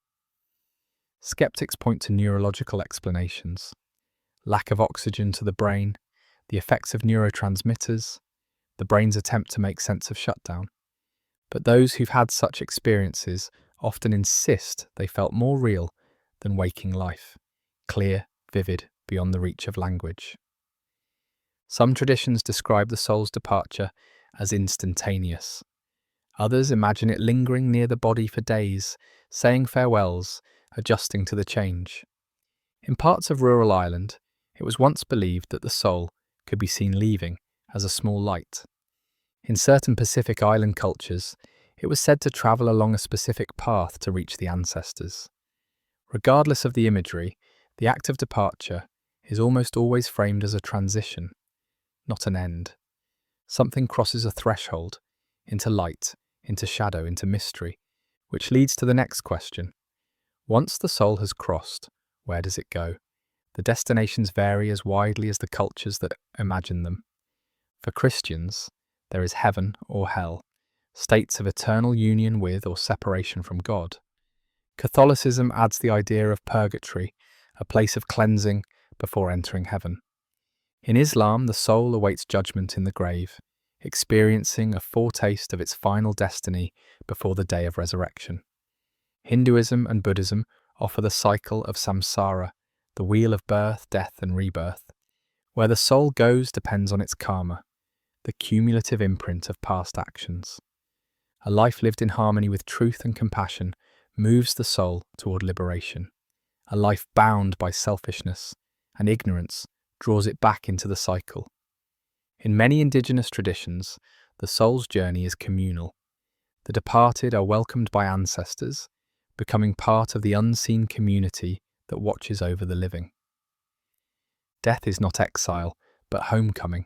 Skeptics point to neurological explanations: lack of oxygen to the brain, the effects of neurotransmitters, the brain's attempt to make sense of shutdown. But those who've had such experiences often insist they felt more real than waking life, clear, vivid, beyond the reach of language. Some traditions describe the soul's departure as instantaneous. Others imagine it lingering near the body for days, saying farewells, adjusting to the change. In parts of rural Ireland, it was once believed that the soul could be seen leaving as a small light. In certain Pacific Island cultures, it was said to travel along a specific path to reach the ancestors. Regardless of the imagery, the act of departure is almost always framed as a transition, not an end. Something crosses a threshold, into light, into shadow, into mystery, which leads to the next question. Once the soul has crossed, where does it go? The destinations vary as widely as the cultures that imagine them. For Christians, there is heaven or hell, states of eternal union with or separation from God. Catholicism adds the idea of purgatory, a place of cleansing before entering heaven. In Islam, the soul awaits judgment in the grave, experiencing a foretaste of its final destiny before the day of resurrection. Hinduism and Buddhism offer the cycle of samsara, the wheel of birth, death, and rebirth. Where the soul goes depends on its karma, the cumulative imprint of past actions. A life lived in harmony with truth and compassion moves the soul toward liberation. A life bound by selfishness and ignorance draws it back into the cycle. In many indigenous traditions, the soul's journey is communal. The departed are welcomed by ancestors, becoming part of the unseen community that watches over the living. Death is not exile, but homecoming.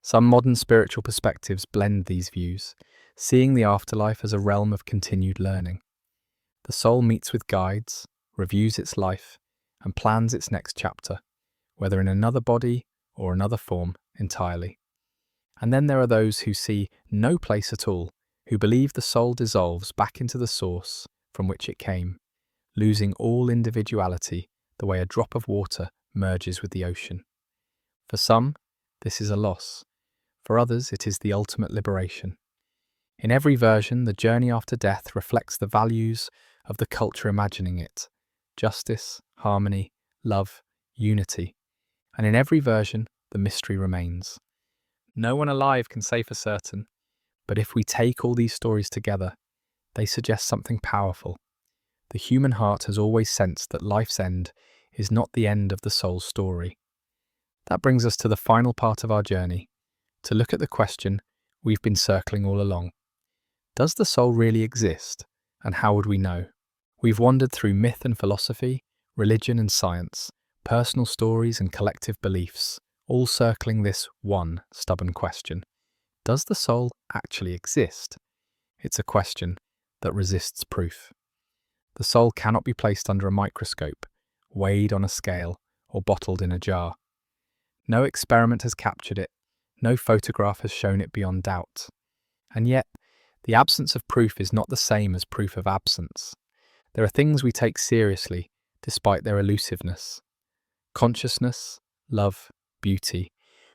Some modern spiritual perspectives blend these views, seeing the afterlife as a realm of continued learning. The soul meets with guides, reviews its life, and plans its next chapter, whether in another body or another form entirely. And then there are those who see no place at all, who believe the soul dissolves back into the source from which it came, losing all individuality the way a drop of water merges with the ocean. For some, this is a loss. For others, it is the ultimate liberation. In every version, the journey after death reflects the values of the culture imagining it: justice, harmony, love, unity. And in every version, the mystery remains. No one alive can say for certain, but if we take all these stories together, they suggest something powerful. The human heart has always sensed that life's end is not the end of the soul's story. That brings us to the final part of our journey, to look at the question we've been circling all along. Does the soul really exist, and how would we know? We've wandered through myth and philosophy, religion and science, personal stories and collective beliefs, all circling this one stubborn question. Does the soul actually exist? It's a question that resists proof. The soul cannot be placed under a microscope, weighed on a scale, or bottled in a jar. No experiment has captured it, no photograph has shown it beyond doubt. And yet, the absence of proof is not the same as proof of absence. There are things we take seriously, despite their elusiveness. Consciousness, love, beauty.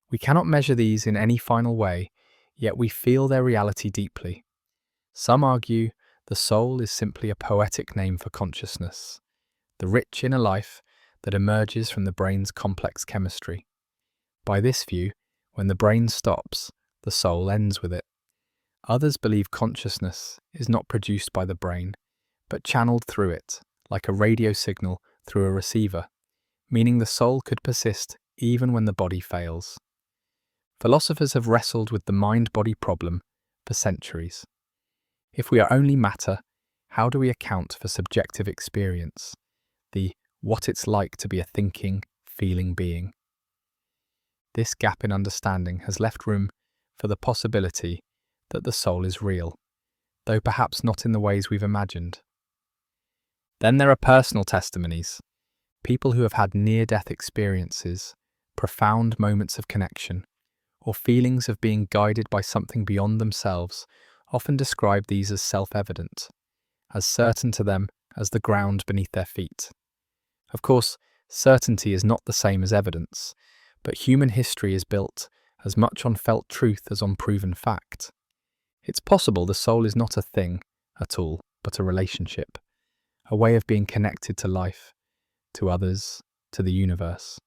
We cannot measure these in any final way, yet we feel their reality deeply. Some argue the soul is simply a poetic name for consciousness, the rich inner life that emerges from the brain's complex chemistry. By this view, when the brain stops, the soul ends with it. Others believe consciousness is not produced by the brain, but channeled through it, like a radio signal through a receiver, meaning the soul could persist even when the body fails. Philosophers have wrestled with the mind-body problem for centuries. If we are only matter, how do we account for subjective experience, the what it's like to be a thinking, feeling being? This gap in understanding has left room for the possibility that the soul is real, though perhaps not in the ways we've imagined. Then there are personal testimonies, people who have had near-death experiences, profound moments of connection, or feelings of being guided by something beyond themselves, often describe these as self-evident, as certain to them as the ground beneath their feet. Of course, certainty is not the same as evidence, but human history is built as much on felt truth as on proven fact. It's possible the soul is not a thing at all, but a relationship, a way of being connected to life, to others, to the universe.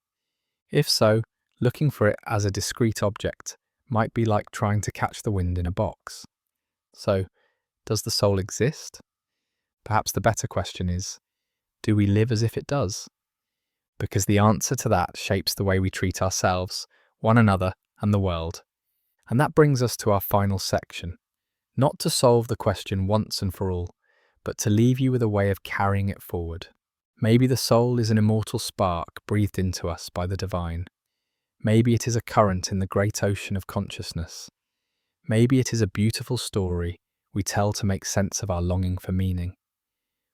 If so, looking for it as a discrete object might be like trying to catch the wind in a box. So, does the soul exist? Perhaps the better question is, do we live as if it does? Because the answer to that shapes the way we treat ourselves, one another, and the world. And that brings us to our final section. Not to solve the question once and for all, but to leave you with a way of carrying it forward. Maybe the soul is an immortal spark breathed into us by the divine. Maybe it is a current in the great ocean of consciousness. Maybe it is a beautiful story we tell to make sense of our longing for meaning.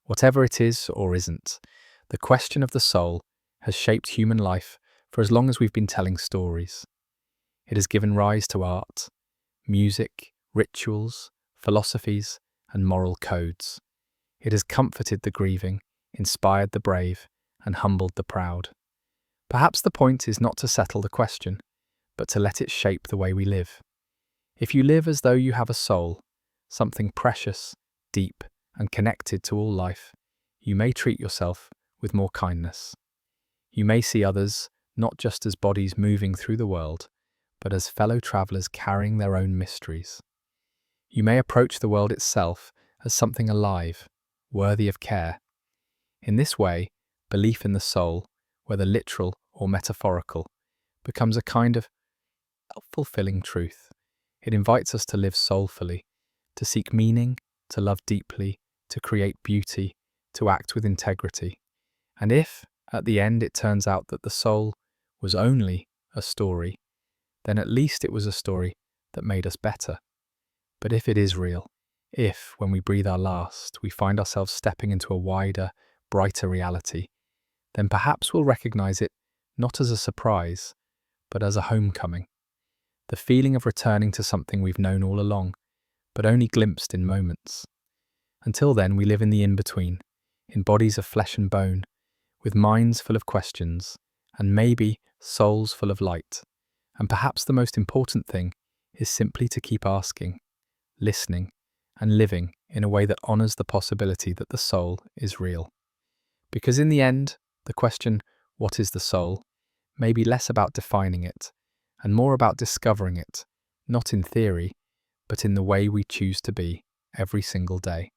Whatever it is or isn't, the question of the soul has shaped human life for as long as we've been telling stories. It has given rise to art, music, rituals, philosophies, and moral codes. It has comforted the grieving, inspired the brave, and humbled the proud. Perhaps the point is not to settle the question, but to let it shape the way we live. If you live as though you have a soul, something precious, deep, and connected to all life, you may treat yourself with more kindness. You may see others not just as bodies moving through the world, but as fellow travelers carrying their own mysteries. You may approach the world itself as something alive, worthy of care. In this way, belief in the soul, whether literal or metaphorical, becomes a kind of self-fulfilling truth. It invites us to live soulfully, to seek meaning, to love deeply, to create beauty, to act with integrity. And if, at the end, it turns out that the soul was only a story, then at least it was a story that made us better. But if it is real, if, when we breathe our last, we find ourselves stepping into a wider, brighter reality, then perhaps we'll recognize it not as a surprise, but as a homecoming. The feeling of returning to something we've known all along, but only glimpsed in moments. Until then, we live in the in-between, in bodies of flesh and bone, with minds full of questions, and maybe souls full of light. And perhaps the most important thing is simply to keep asking, listening, and living in a way that honors the possibility that the soul is real. Because in the end, the question, what is the soul, may be less about defining it, and more about discovering it, not in theory, but in the way we choose to be every single day.